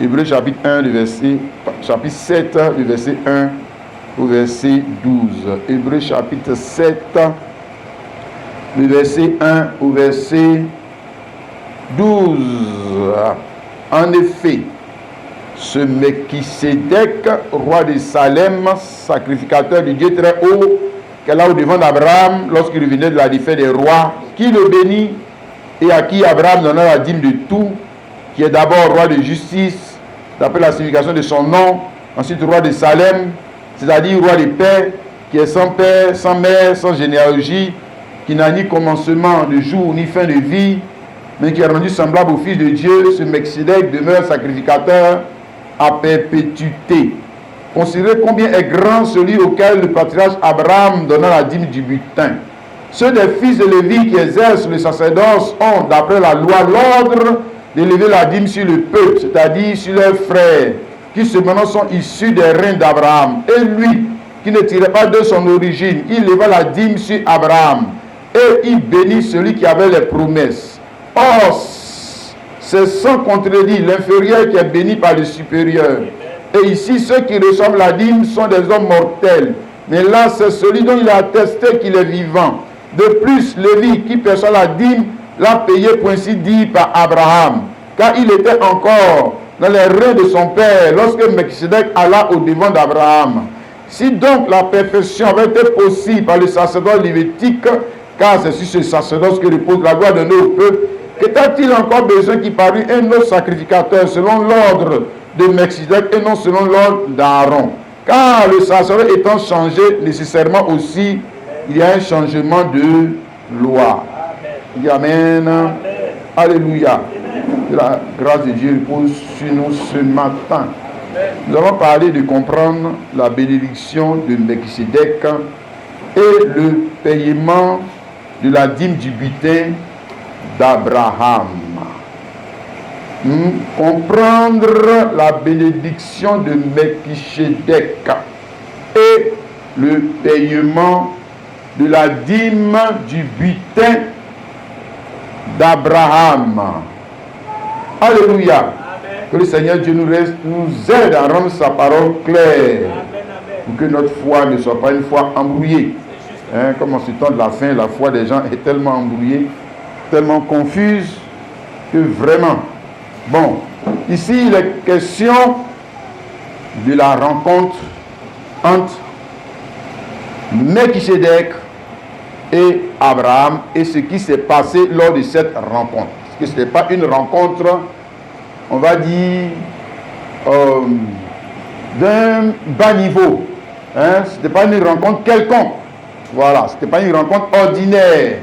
Hébreux chapitre 1, chapitre 7, le verset 1 au verset 12. Hébreux chapitre 7, le verset 1 au verset 12. En effet, ce Melchisédek, roi de Salem, sacrificateur du Dieu très haut, qu'elle a au devant d'Abraham lorsqu'il revenait de la défaite des rois, qui le bénit et à qui Abraham donna la dîme de tout, qui est d'abord roi de justice, d'après la signification de son nom, ensuite roi de Salem, c'est-à-dire roi de paix, qui est sans père, sans mère, sans généalogie, qui n'a ni commencement de jour ni fin de vie, mais qui est rendu semblable au Fils de Dieu. Ce Melchisédek demeure sacrificateur à perpétuité. Considérez combien est grand celui auquel le patriarche Abraham donna la dîme du butin. Ceux des fils de Lévi qui exercent le sacerdoce ont, d'après la loi, l'ordre d'élever la dîme sur le peuple, c'est-à-dire sur leurs frères, qui cependant sont issus des reins d'Abraham. Et lui, qui ne tirait pas de son origine, il leva la dîme sur Abraham, et il bénit celui qui avait les promesses. Or, c'est sans contredit l'inférieur qui est béni par le supérieur. Et ici, ceux qui reçoivent la dîme sont des hommes mortels. Mais là, c'est celui dont il a attesté qu'il est vivant. De plus, Lévi, qui perçoit la dîme, l'a payé pour ainsi dire par Abraham, car il était encore dans les reins de son père lorsque Melchisédek alla au devant d'Abraham. Si donc la perfection avait été possible par le sacerdoce lévitique, car c'est sur ce sacerdoce que repose la gloire de nos peuples, qu'est-il encore besoin qu'il parût un autre sacrificateur selon l'ordre de Melchisédek et non selon l'ordre d'Aaron? Car le sacerdoce étant changé, nécessairement aussi, il y a un changement de loi. Amen. Amen. Alléluia. Que la grâce de Dieu repose sur nous ce matin. Nous allons parler de comprendre la bénédiction de Melchisédek et le paiement de la dîme du butin d'Abraham. Comprendre la bénédiction de Melchisédek et le paiement de la dîme du butin d'Abraham. Alléluia. Amen. Que le Seigneur Dieu nous aide à rendre sa parole claire. Amen. Pour que notre foi ne soit pas une foi embrouillée. Comme en ce temps de la fin, la foi des gens est tellement embrouillée, tellement confuse, que vraiment. Bon, ici il est question de la rencontre entre Melchisédek et Abraham et ce qui s'est passé lors de cette rencontre. Parce que ce n'était pas une rencontre, on va dire, d'un bas niveau. Ce n'était pas une rencontre quelconque. Voilà, ce n'était pas une rencontre ordinaire.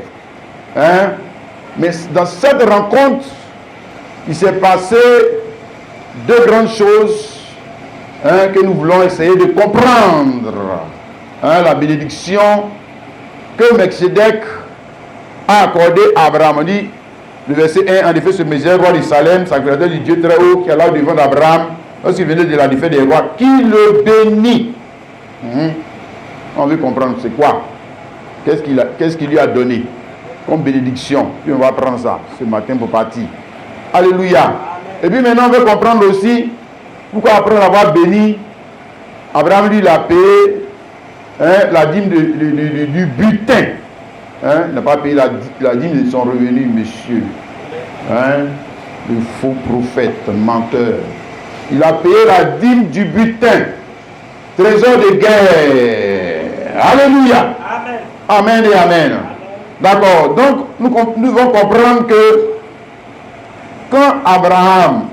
Mais dans cette rencontre, il s'est passé deux grandes choses que nous voulons essayer de comprendre. La bénédiction que Melchisédek a accordée à Abraham. On dit, le verset 1, en effet, ce Melchisédek, roi de Salem, sacrificateur du Dieu très haut, qui est là au devant d'Abraham, lorsqu'il venait de la défaite des rois, qui le bénit. On veut comprendre, c'est quoi? Qu'est-ce qu'il lui a donné comme bénédiction? Puis on va prendre ça ce matin pour partir. Alléluia. Et puis maintenant, on veut comprendre aussi pourquoi après l'avoir béni, Abraham lui l'a payé la dîme du butin. Il n'a pas payé la dîme de son revenu, monsieur. Le faux prophète, menteur. Il a payé la dîme du butin. Trésor de guerre. Alléluia. Amen. Amen et amen. D'accord. Donc, nous devons comprendre que quand Abraham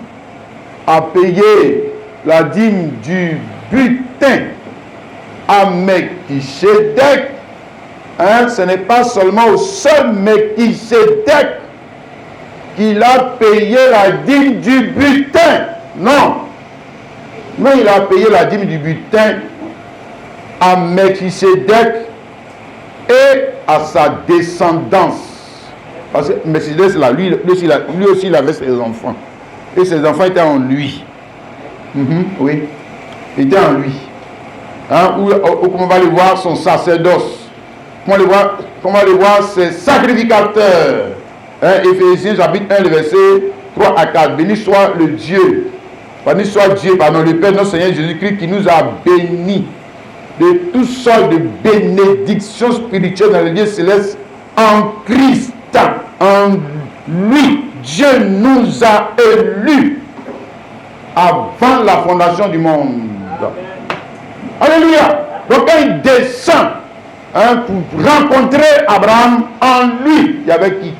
a payé la dîme du butin à Melchisédek, ce n'est pas seulement au seul Melchisédek qu'il a payé la dîme du butin. Non. Mais il a payé la dîme du butin à Melchisédek et à sa descendance. Parce que Melchisédek, c'est là, lui aussi, il avait ses enfants. Et ses enfants étaient en lui. Oui. Ils étaient en lui. Comment on va le voir, son sacerdoce. Comment on va le voir, ses sacrificateurs. Éphésiens chapitre 1, le verset 3 à 4. Béni soit le Dieu Béni soit Dieu, pardon, le Père, notre Seigneur Jésus-Christ, qui nous a bénis de toutes sortes de bénédictions spirituelles dans les lieux célestes en Christ. En lui, Dieu nous a élus avant la fondation du monde. Alléluia. Donc quand il descend pour rencontrer Abraham, en lui, il y avait qui?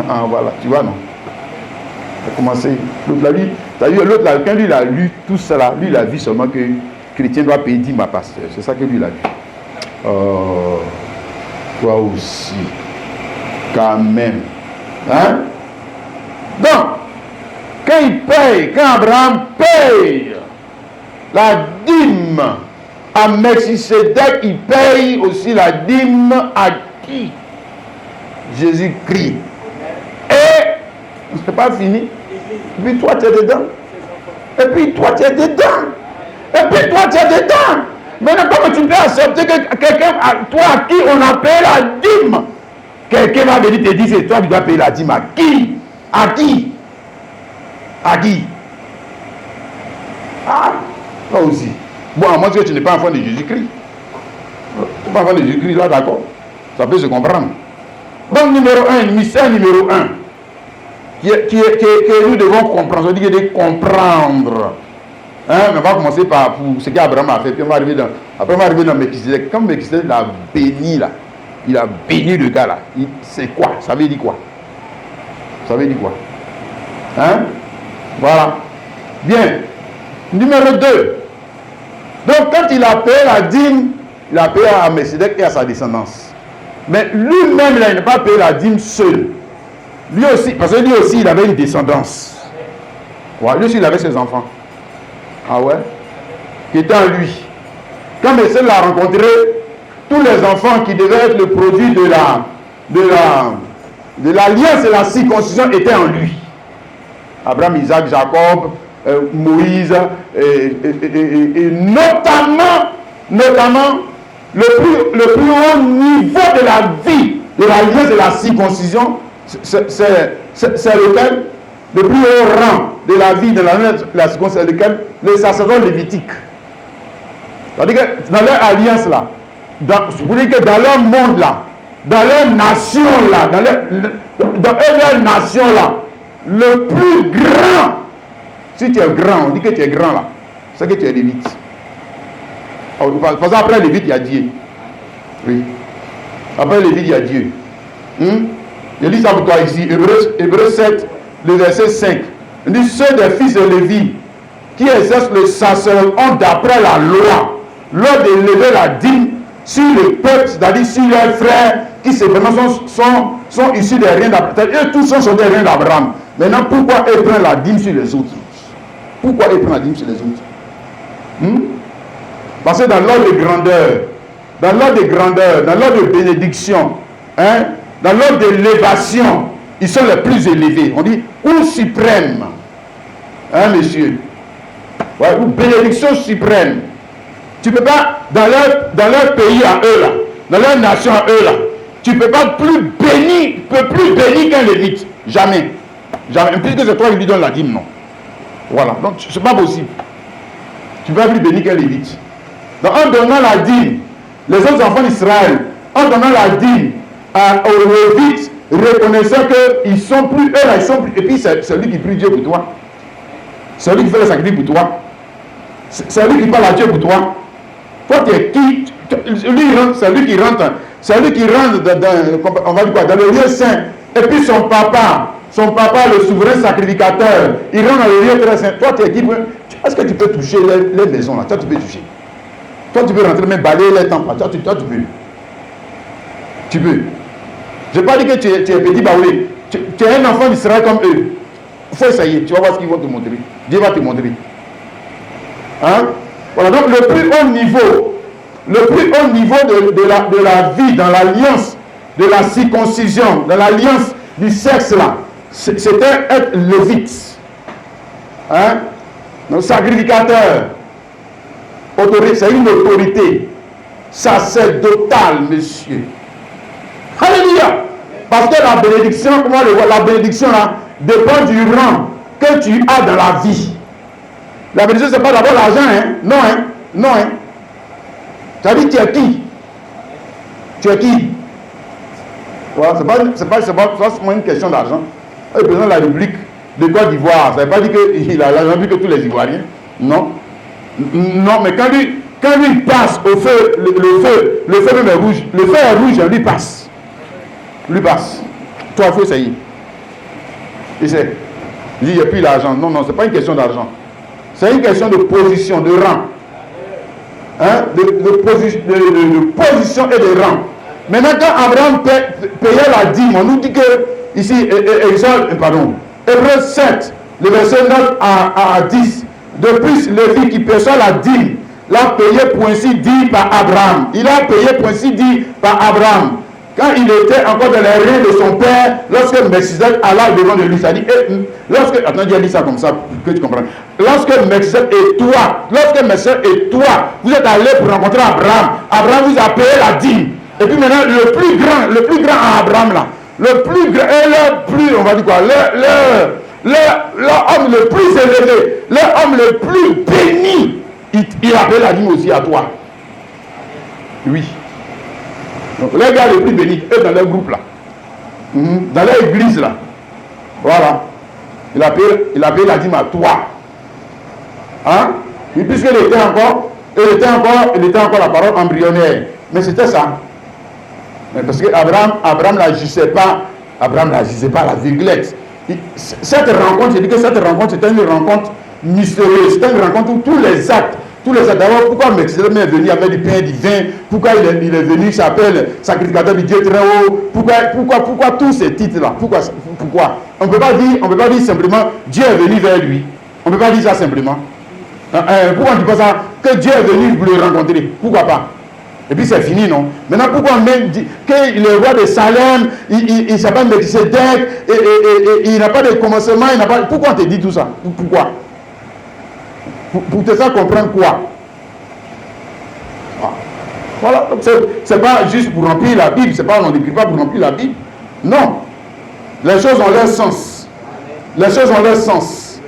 Ah voilà, tu vois, non? Il a commencé. L'autre l'a lu. T'as vu, l'autre là, quand lui il a lu tout cela, lui il a vu seulement que chrétien doit payer 10 ma pasteur. C'est ça que lui il a vu. Oh, toi aussi. Quand même. Hein? Donc, quand il paye, quand Abraham paye la dîme à Melchisédek, il paye aussi la dîme à qui? Jésus-Christ. Et c'est pas fini. Et puis toi tu es dedans. Et puis toi tu es dedans. Et puis toi tu es dedans. Maintenant, comment tu peux accepter que quelqu'un, toi à qui on a payé la dîme, quelqu'un va venir te dire c'est toi qui dois payer la dîme à qui? À qui? À qui? Ah, toi aussi. Bon, à moins que tu n'es pas enfant de Jésus-Christ. Tu n'es pas enfant de Jésus-Christ, là, d'accord. Ça peut se comprendre. Donc, numéro 1, mystère numéro 1, que nous devons comprendre, ça veut dire de comprendre. Hein, mais on va commencer par ce qu'Abraham a fait, puis on va arriver dans Melchisédek. Comme Melchisédek l'a béni, là, il a béni le gars, là. C'est quoi? Ça veut dire quoi? Ça veut dire quoi? Hein? Voilà. Bien. Numéro 2. Donc, quand il a payé la dîme, il a payé à Melchisédek et à sa descendance. Mais lui-même, il n'a pas payé la dîme seul. Lui aussi, parce que lui aussi, il avait une descendance. Ouais, lui aussi, il avait ses enfants. Ah ouais? Qui étaient en lui. Quand Melchisédek l'a rencontré, tous les enfants qui devaient être le produit de l'alliance et la circoncision étaient en lui. Abraham, Isaac, Jacob, Moïse, et notamment le plus haut niveau de la vie, de l'alliance et de la circoncision, c'est lequel? Le plus haut rang de la vie de la circoncision, c'est lequel? Les sacerdotes lévitiques. C'est-à-dire que dans leur alliance là, vous dites que dans leur monde là, dans leur nation là, dans leur nation là, le plus grand, si tu es grand, on dit que tu es grand là, c'est que tu es lévite. Parce qu'après lévite, il y a Dieu. Oui. Après lévite, il y a Dieu. Je lis ça pour toi ici, Hébreux 7, le verset 5. Il dit, ceux des fils de Lévi qui exercent le sacerdoce ont d'après la loi, lors d'élever la dîme sur le peuple, c'est-à-dire sur leurs frères qui sont issus des reins d'Abraham. Eux tous sont des reins d'Abraham. Maintenant, pourquoi ils prennent la dîme sur les autres? Pourquoi ils prennent la dîme sur les autres? Parce que dans l'ordre de grandeur, dans l'ordre de bénédiction, dans l'ordre d'élévation, ils sont les plus élevés. On dit, ou suprême. Messieurs? Ouais, ou bénédiction suprême. Tu ne peux pas, dans leur pays à eux là, dans leur nation à eux là, tu ne peux pas plus bénir qu'un lévite. Jamais. Jamais. Puisque c'est toi qui lui donnes la dîme, non. Voilà. Donc, ce n'est pas possible. Tu ne peux pas plus bénir qu'un lévite. Donc, en donnant la dîme, les autres enfants d'Israël, en donnant la dîme aux lévites, reconnaissant qu'ils sont plus, eux là, ils sont plus. Et puis, c'est lui qui prie Dieu pour toi. C'est lui qui fait le sacrifice pour toi. C'est lui qui parle à Dieu pour toi. Toi, tu es qui? C'est lui qui rentre. C'est lui qui rentre on va dire quoi, dans le lieu saint. Et puis son papa, le souverain sacrificateur, il rentre dans le lieu très saint. Toi, tu es qui? Est-ce que tu peux toucher les maisons là? Toi, tu peux toucher. Toi, tu peux rentrer, même balayer les temples. Toi, tu peux. Tu peux. Je n'ai pas dit que tu es petit baoulé. Tu es un enfant d'Israël comme eux. Il faut essayer. Tu vas voir ce qu'ils vont te montrer. Dieu va te montrer. Hein? Voilà, donc le plus haut niveau de la vie, dans l'alliance de la circoncision, dans l'alliance du sexe là, c'était être lévite. Hein? Donc sacrificateur, autorité, c'est une autorité sacerdotale, monsieur. Alléluia! Parce que la bénédiction, comment le voir? La bénédiction là dépend du rang que tu as dans la vie. La bénédiction, ce n'est pas d'abord l'argent, hein? Non, hein? Non, hein? Tu as dit, tu es qui? Tu es qui? Voilà, c'est pas seulement une question d'argent. Le président de la République de Côte d'Ivoire, ça ne veut pas dire qu'il a l'argent plus que tous les Ivoiriens. Non. Non, mais quand lui passe au feu, le feu même est rouge. Le feu est rouge, lui passe. Lui passe. Toi, il faut essayer. Essaye. Il dit, il n'y a plus l'argent. Non, non, ce n'est pas une question d'argent. C'est une question de position, de rang. Hein? De position et de rang. Maintenant, quand Abraham payait la dîme, on nous dit que, ici, Hébreux 7, le verset 9 à 10, de plus, Lévi qui perçoit la dîme, l'a payé pour ainsi dit par Abraham. Il a payé pour ainsi dit par Abraham. Quand il était encore dans les reins de son père, lorsque Melchisedec alla devant de lui, ça dit, attends, Dieu a dit ça comme ça, pour que tu comprennes. Lorsque Melchisedec et toi, vous êtes allés pour rencontrer Abraham, Abraham vous a payé la dîme. Et puis maintenant, le plus grand à Abraham là, le plus grand, et le plus, on va dire quoi, l'homme le plus élevé, l'homme le plus béni, il a payé la dîme aussi à toi. Oui. Donc, les gars les plus bénis, eux dans leur groupe là, dans leur église là, voilà, il a payé la dîme à toi. Hein? Et puisqu'il était encore la parole embryonnaire. Mais c'était ça. Mais parce que Abraham n'agissait pas à l'aveuglette. Cette rencontre, j'ai dit que cette rencontre, c'était une rencontre mystérieuse. C'était une rencontre où tous les actes. D'abord, pourquoi Melchisedec est venu avec du pain et du vin? Pourquoi il est venu, il s'appelle sacrificateur du Dieu très haut? Pourquoi tous ces titres-là? Pourquoi? On ne peut pas dire simplement Dieu est venu vers lui. On ne peut pas dire ça simplement. Pourquoi on ne dit pas ça? Que Dieu est venu pour le rencontrer. Pourquoi pas? Et puis c'est fini, non? Maintenant, pourquoi on même dit que le roi de Salem, il s'appelle Melchisedec, et il n'a pas de commencement, Pourquoi on te dit tout ça? Pourquoi? Pour te faire comprendre quoi? Voilà, c'est pas juste pour remplir la Bible, on n'écrit pas pour remplir la Bible. Non. Les choses ont leur sens. Les choses ont leur sens.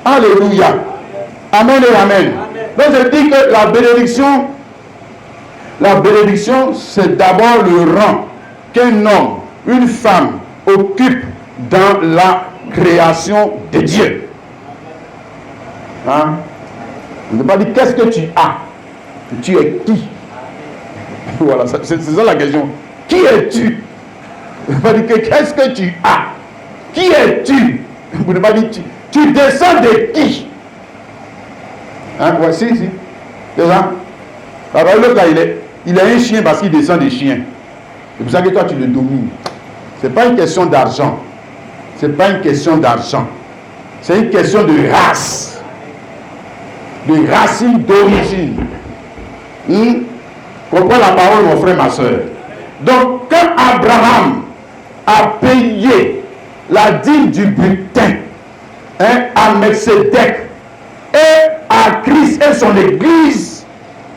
Alléluia. Amen et amen. Donc je dis que la bénédiction, c'est d'abord le rang qu'un homme, une femme occupe dans la création de Dieu. Hein? On ne peut pas dire qu'est-ce que tu as. Tu es qui? Voilà, c'est ça la question. Qui es-tu? On ne peut pas dire qu'est-ce que tu as. Qui es-tu? Vous ne pouvez pas dire tu descends de qui? Hein? Voici, ici. C'est ça? Alors l'autre là, il est un chien parce qu'il descend des chiens. C'est pour ça que toi tu le domines. Ce n'est pas une question d'argent. Ce n'est pas une question d'argent. C'est une question de race. De racine, d'origine. Comprends la parole, mon frère, ma soeur. Donc, quand Abraham a payé la dîme du butin à Melchisedec et à Christ et son église,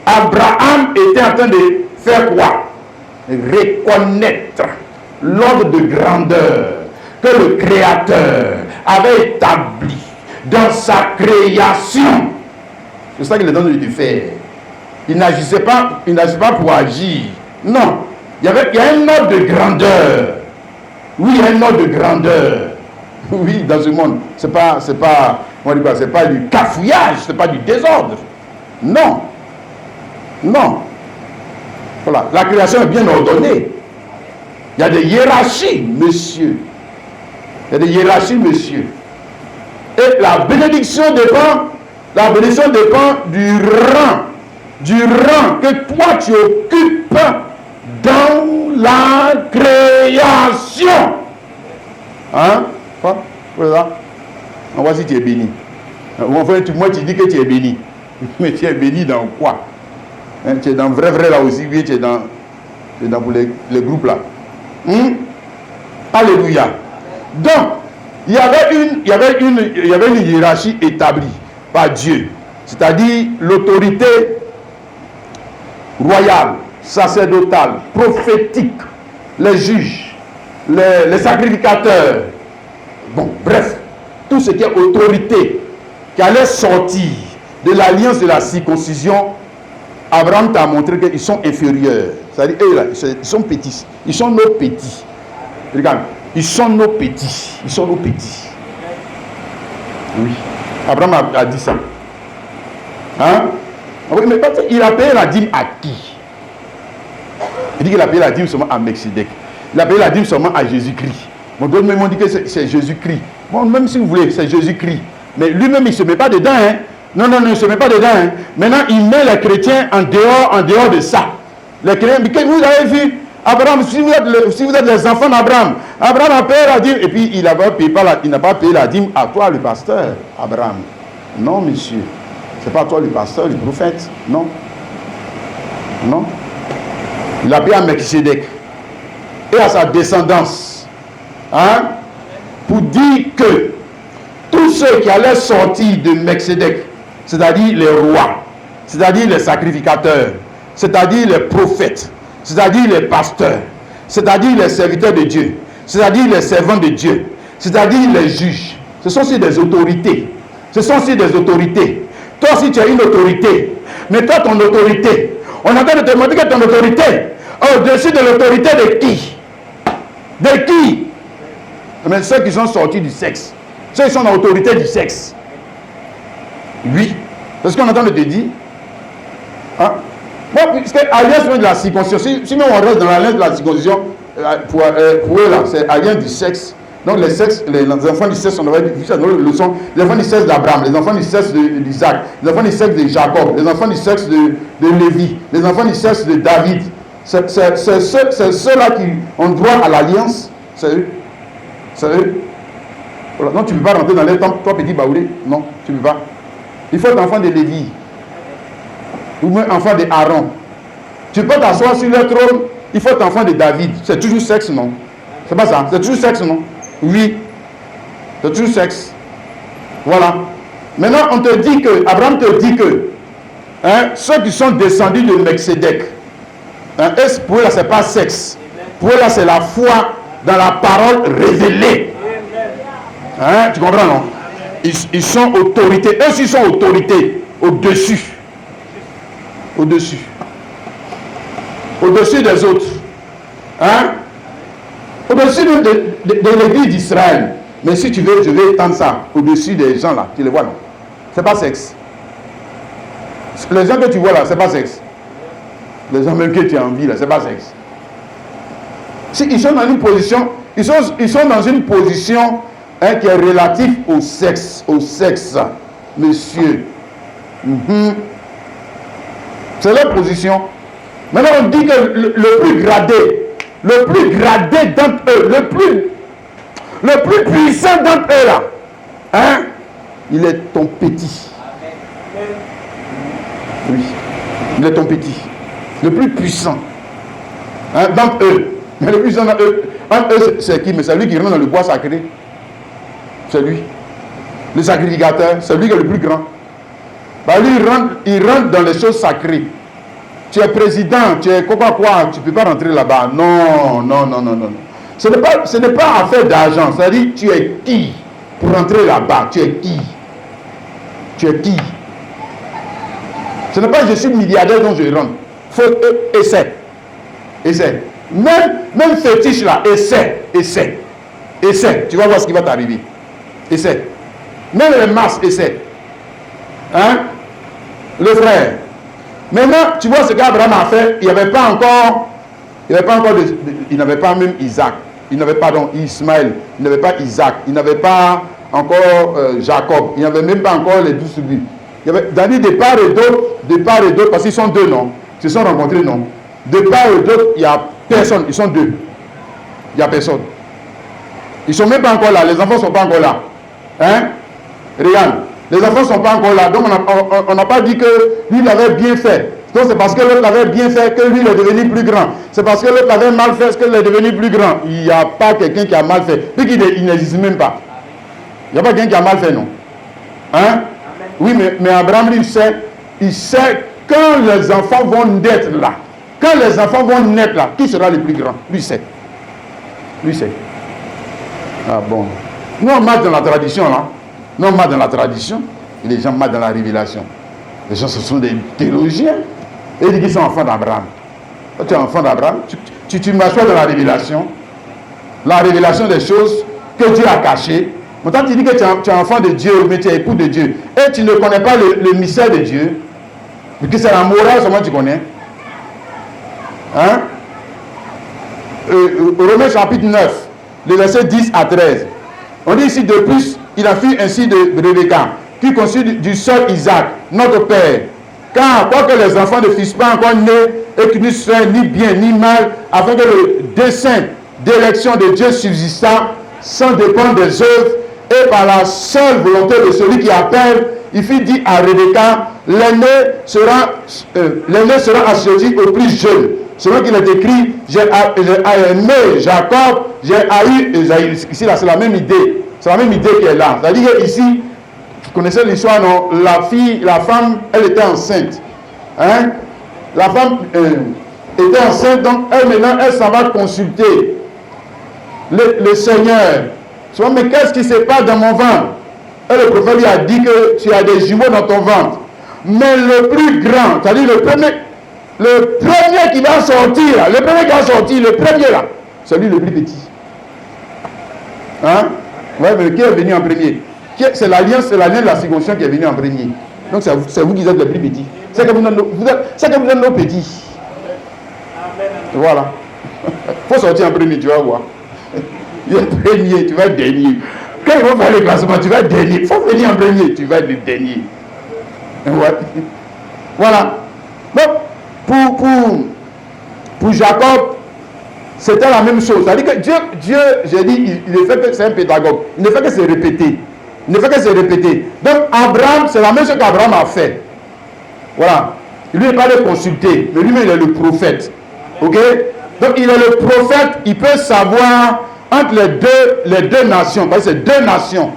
Abraham était en train de faire quoi? Reconnaître l'ordre de grandeur que le Créateur avait établi dans sa création. C'est ça qu'il est en train de faire. Il n'agissait pas pour agir. Non. Il y a un ordre de grandeur. Oui, il y a un ordre de grandeur. Oui, dans ce monde. C'est pas du cafouillage, c'est pas du désordre. Non. Non. Voilà. La création est bien ordonnée. Il y a des hiérarchies, monsieur. Il y a des hiérarchies, monsieur. Et la bénédiction dépend du rang que toi tu occupes dans la création. Hein? Voilà. On voit si tu es béni. Enfin, moi tu dis que tu es béni. Mais tu es béni dans quoi? Hein? Tu es dans vrai là aussi, oui, tu es dans pour les groupes là. Alléluia. Donc, il y avait une hiérarchie établie par Dieu, c'est-à-dire l'autorité royale, sacerdotale, prophétique, les juges, les sacrificateurs. Bon, bref, tout ce qui est autorité, qui allait sortir de l'alliance de la circoncision, Abraham t'a montré qu'ils sont inférieurs. C'est-à-dire, eux là, ils sont petits. Ils sont nos petits. Regarde, ils sont nos petits. Ils sont nos petits. Oui. Abraham a dit ça. Hein? Oui, mais il a payé la dîme à qui? Il dit qu'il a payé la dîme seulement à Melchisedec. Il a payé la dîme seulement à Jésus-Christ. Bon, d'autres même ont dit que c'est Jésus-Christ. Bon, même si vous voulez, c'est Jésus-Christ. Mais lui-même, il ne se met pas dedans. Hein? Non, il ne se met pas dedans. Hein? Maintenant, il met les chrétiens en dehors de ça. Les chrétiens, vous avez vu, Abraham, si vous êtes les enfants d'Abraham, Abraham a payé la dîme et puis il n'a pas payé la dîme à toi, le pasteur, Abraham. Non, monsieur. Ce n'est pas toi, le pasteur, le prophète. Non. Non. Il a payé à Melchisedec et à sa descendance. Hein? Pour dire que tous ceux qui allaient sortir de Melchisedec, c'est-à-dire les rois, c'est-à-dire les sacrificateurs, c'est-à-dire les prophètes, c'est-à-dire les pasteurs, c'est-à-dire les serviteurs de Dieu, c'est-à-dire les servants de Dieu, c'est-à-dire les juges, ce sont aussi des autorités. Ce sont aussi des autorités. Toi aussi tu as une autorité, mais toi ton autorité, on est en train de te montrer que ton autorité, au-dessus de l'autorité de qui? De qui? Mais ceux qui sont sortis du sexe, ceux qui sont dans l'autorité du sexe. Oui, c'est ce qu'on entend de te dire. Hein? Bon, puisque alliance de la circoncision, si même on reste dans l'alliance de la circoncision, pour eux là, c'est alliance du sexe. Donc les enfants du sexe, on avait vu ça dans la leçon, les enfants du sexe d'Abraham, les enfants du sexe d'Isaac, les enfants du sexe de Jacob, les enfants du sexe de Lévi, les enfants du sexe de David. C'est ceux-là qui ont droit à l'alliance. C'est eux. C'est eux. Voilà. Non, tu ne peux pas rentrer dans les temps, toi petit baoulé. Non, tu ne peux pas. Il faut être enfant de Lévi. Ou même enfant de Aaron. Tu peux t'asseoir sur le trône, il faut être enfant de David. C'est toujours sexe, non? C'est pas ça? C'est toujours sexe, non? Oui. C'est toujours sexe. Voilà. Maintenant, on te dit que, Abraham te dit que, hein, ceux qui sont descendus de Melchisedec, hein, pour eux là, c'est pas sexe. Pour eux là, c'est la foi dans la parole révélée. Hein, tu comprends, non? Ils sont autorités. Eux aussi sont autorités. Au-dessus. Au-dessus. Au-dessus des autres. Hein? Au-dessus de l'église d'Israël. Mais si tu veux, je vais étendre ça au-dessus des gens là. Tu les vois, non? C'est pas sexe. Les gens que tu vois là, c'est pas sexe. Les gens même que tu as envie là, c'est pas sexe. Si ils sont dans une position, ils sont dans une position, hein, qui est relative au sexe, monsieur. C'est leur position. Maintenant on dit que le plus gradé d'entre eux, le plus puissant d'entre eux là, hein, il est ton petit. Oui, il est ton petit. Le plus puissant, hein, d'entre eux. Mais le plus puissant d'entre eux, c'est qui? Mais c'est lui qui rentre dans le bois sacré. C'est lui. Le sacrificateur, c'est lui qui est le plus grand. Bah, lui, il rentre dans les choses sacrées. Tu es président, tu es quoi, tu ne peux pas rentrer là-bas. Non. Ce n'est pas affaire d'argent. C'est-à-dire, tu es qui pour rentrer là-bas? Tu es qui? Tu es qui? Ce n'est pas je suis milliardaire dont je rentre. Faut essayer. Même fétiche là, essaie. Tu vas voir ce qui va t'arriver. Essaie. Même les masses, essaie. Hein? Le frère. Maintenant, tu vois ce qu'Abraham a fait, il n'avait pas même Isaac. Il n'avait pas donc Ismaël. Il n'avait pas Isaac. Il n'avait pas encore Jacob. Il n'avait même pas encore les 12 tribus. C'est-à-dire de part et d'autre, parce qu'ils sont deux, non? Ils se sont rencontrés, non? De part et d'autre, il n'y a personne. Ils sont deux. Il n'y a personne. Ils ne sont même pas encore là. Les enfants ne sont pas encore là. Hein? Regarde. Les enfants ne sont pas encore là. Donc on n'a pas dit que lui il avait bien fait. Donc c'est parce que l'autre avait bien fait que lui il est devenu plus grand. C'est parce que l'autre avait mal fait qu'il est devenu plus grand. Il n'y a pas quelqu'un qui a mal fait. Puis il n'existe même pas. Il n'y a pas quelqu'un qui a mal fait, non? Hein? Oui, mais Abraham, lui, il sait quand les enfants vont naître là. Quand les enfants vont naître là, qui sera le plus grand? Lui sait. Ah bon. Nous, on marche dans la tradition, là. Nous, on marche dans la tradition. Et les gens marchent dans la révélation. Les gens, ce sont des théologiens. Et ils disent qu'ils sont enfants d'Abraham. Quand tu es enfant d'Abraham, tu marches pas dans la révélation. La révélation des choses que Dieu a cachées. Pourtant, tu dis que tu es enfant de Dieu, mais tu es époux de Dieu. Et tu ne connais pas le mystère de Dieu. Mais que c'est la morale seulement que tu connais. Hein? Romains chapitre 9, les versets 10 à 13. On dit ici de plus, il a fait ainsi de Rebecca, qui conçut du seul Isaac, notre père. Car, quoique les enfants ne fussent pas encore nés, et qui ne soient ni bien ni mal, afin que le dessein d'élection de Dieu subsistât, sans dépendre des œuvres, et par la seule volonté de celui qui appelle, il fut dit à Rebecca, l'aîné sera assujetti au plus jeune. Selon qu'il est écrit, j'ai aimé Jacob, j'ai haï Esaü. Ici, là, c'est la même idée. C'est la même idée qui est là. C'est-à-dire qu'ici, vous connaissez l'histoire, non? La femme, elle était enceinte. Hein? La femme était enceinte, donc maintenant, elle s'en va consulter le Seigneur. Souvent, mais qu'est-ce qui se passe dans mon ventre? Et le prophète lui a dit que tu as des jumeaux dans ton ventre. Mais le plus grand, c'est-à-dire le premier qui va sortir, le premier là, c'est lui le plus petit. Hein? Ouais, mais qui est venu en premier? C'est l'alliance de la circoncision qui est venue en premier. Donc c'est vous qui êtes le plus petit. C'est que vous êtes nos petits. Voilà. Il faut sortir en premier, tu vas voir. Il est premier, tu vas être dernier. Quand ils vont faire le classement, tu vas être dernier. Il faut venir en premier, tu vas être le dernier. Voilà. Donc, pour Jacob, c'était la même chose. C'est-à-dire que Dieu, j'ai dit, il ne fait que c'est un pédagogue. Il ne fait que se répéter. Donc, Abraham, c'est la même chose qu'Abraham a fait. Voilà. Lui, il n'est pas le consulter, mais lui-même, il est le prophète. Ok? Donc, il est le prophète, il peut savoir entre les deux nations, parce que c'est deux nations,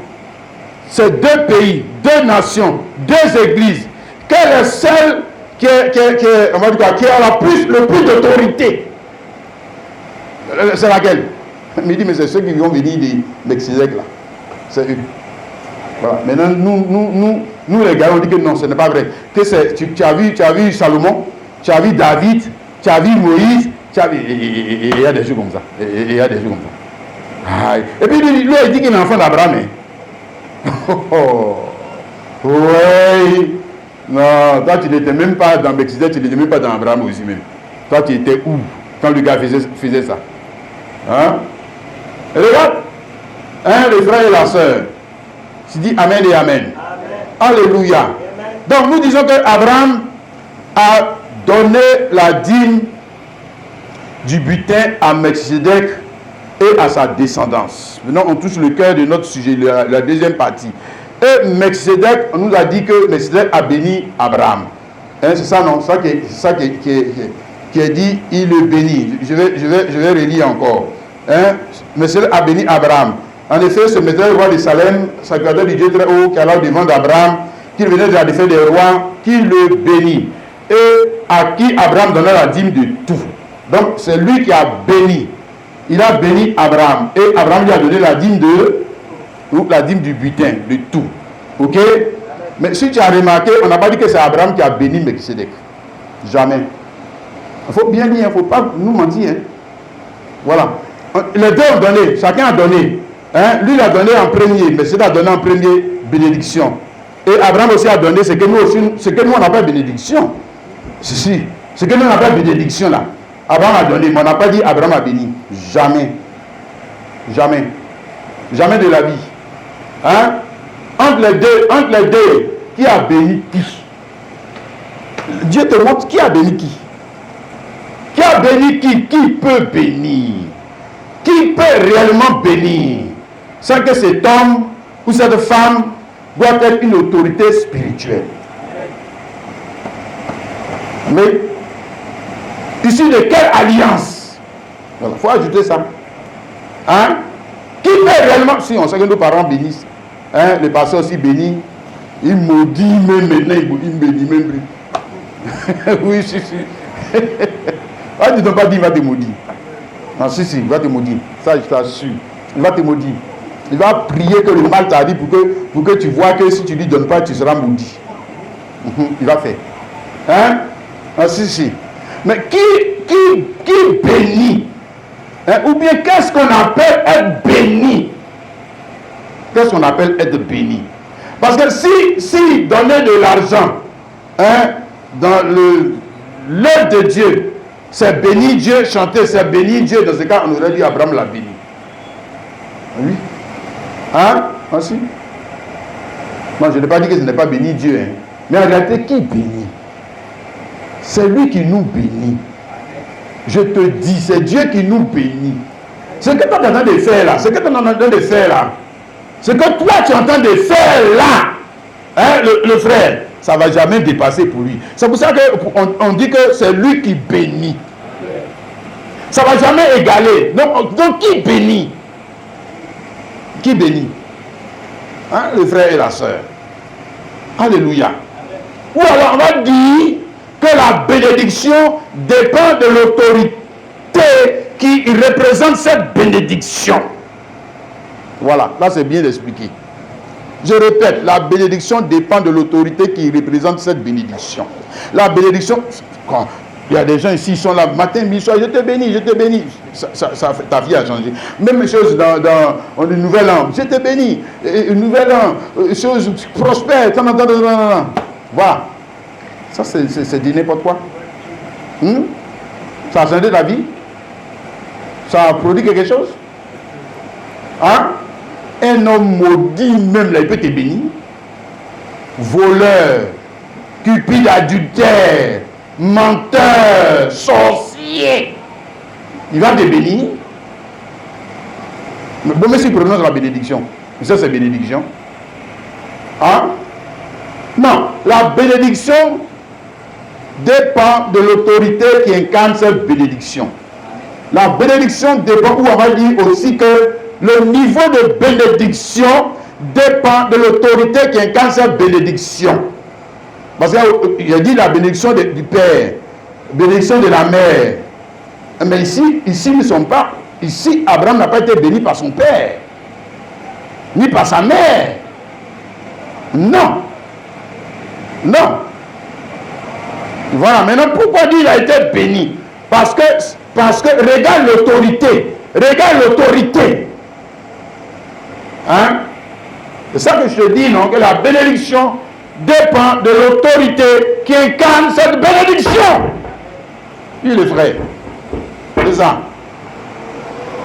c'est deux pays, deux nations, deux églises. Quelle est celle qui a le plus d'autorité? C'est laquelle? Il me dit, mais c'est ceux qui vont venir de Melchisedec là. C'est eux. Voilà. Maintenant, nous les gars, on dit que non, ce n'est pas vrai. Que tu as vu Salomon, tu as vu David, tu as vu Moïse, il y a des jeux comme ça. Et puis lui, il dit qu'il est enfant d'Abraham. Oui. Non, toi tu n'étais même pas dans Melchisedec, tu n'étais même pas dans Abraham aussi même. Toi tu étais où quand le gars faisait ça? Hein? Et regarde, le frère et la soeur. Tu dis Amen et Amen. Alléluia. Amen. Donc nous disons que Abraham a donné la dîme du butin à Melchisedec et à sa descendance. Maintenant on touche le cœur de notre sujet, la deuxième partie. Et Melchisedec, on nous a dit que Melchisedec a béni Abraham. Hein, c'est ça, non? C'est ça qui est dit, il le bénit. Je vais relire encore. Hein? Melchisedec a béni Abraham. En effet, ce Melchisedec, roi de Salem, sacrificateur du Dieu très haut, qui alla au devant d'Abraham, qui venait de la défaite des rois, qui le bénit. Et à qui Abraham donna la dîme de tout. Donc, c'est lui qui a béni. Il a béni Abraham. Et Abraham lui a donné la dîme du butin, de tout. Ok? Mais si tu as remarqué, on n'a pas dit que c'est Abraham qui a béni Melchisedec. Jamais. Il faut bien dire, il ne faut pas nous mentir. Hein? Voilà. Les deux ont donné, chacun a donné. Hein? Lui, il a donné en premier, Melchisedec a donné en premier bénédiction. Et Abraham aussi a donné ce que nous on appelle bénédiction. Si. Ce que nous on appelle bénédiction là. Abraham a donné, mais on n'a pas dit Abraham a béni. Jamais. Jamais. Jamais de la vie. Hein? Entre les deux, qui a béni qui? Dieu te montre qui a béni qui. Qui a béni qui? Qui peut bénir? Qui peut réellement bénir? Sans que cet homme ou cette femme doit être une autorité spirituelle. Mais, issu de quelle alliance? Il faut ajouter ça. Hein? Qui peut réellement? Si on sait que nos parents bénissent, hein, les pasteurs aussi bénissent, ils maudissent même maintenant, ils ne bénissent même plus. Oui, si. Ah, ils n'ont pas dit il va te maudire. Non, si, il va te maudire. Ça, je t'assure. Il va te maudire. Il va prier que le mal t'arrive pour que tu vois que si tu ne lui donnes pas, tu seras maudit. Il va faire. Hein? Ah, si. Mais qui bénit? Hein? Ou bien qu'est-ce qu'on appelle être béni? Qu'est-ce qu'on appelle être béni? Parce que si donner de l'argent, hein, dans l'œuvre de Dieu, c'est béni Dieu, chanter, c'est béni Dieu, dans ce cas, on aurait dit Abraham l'a béni. Oui. Hein? Ah si. Moi, je n'ai pas dit que ce n'est pas béni Dieu. Hein. Mais en réalité, qui bénit? C'est lui qui nous bénit. Je te dis, c'est Dieu qui nous bénit. Ce que tu es en train de faire là, ce que toi tu es en train de faire là, hein, le frère, ça ne va jamais dépasser pour lui. C'est pour ça qu'on dit que c'est lui qui bénit. Ça ne va jamais égaler. Donc qui bénit? Qui bénit? Hein, le frère et la sœur. Alléluia. Ou alors on va dire que la bénédiction dépend de l'autorité qui représente cette bénédiction. Voilà, là c'est bien expliqué. Je répète, la bénédiction dépend de l'autorité qui représente cette bénédiction. La bénédiction, quand il y a des gens ici, ils sont là, matin, midi, soir, je te bénis. Ta vie a changé. Même chose dans le nouvel an, je te bénis. Une nouvelle an, chose prospère. Voilà. Ça, c'est du n'importe quoi. Ça a changé ta vie? Ça a produit quelque chose? Hein? Un homme maudit, même là, il peut te bénir. Voleur, cupide, adultère, menteur, sorcier. Il va te bénir. Mais bon, mais s'il prononce la bénédiction, ça c'est bénédiction. Hein? Non, la bénédiction dépend de l'autorité qui incarne cette bénédiction. La bénédiction dépend, ou on va dire aussi que le niveau de bénédiction dépend de l'autorité qui incarne cette bénédiction. Parce qu'il a dit la bénédiction du Père, bénédiction de la mère. Mais ici, ils ne sont pas. Ici, Abraham n'a pas été béni par son père, ni par sa mère. Non. Non. Voilà. Maintenant, pourquoi dire qu'il a été béni? Parce que regarde l'autorité. Regarde l'autorité. Hein? C'est ça que je te dis, non? Que la bénédiction dépend de l'autorité qui incarne cette bénédiction. Oui, les frères. C'est ça.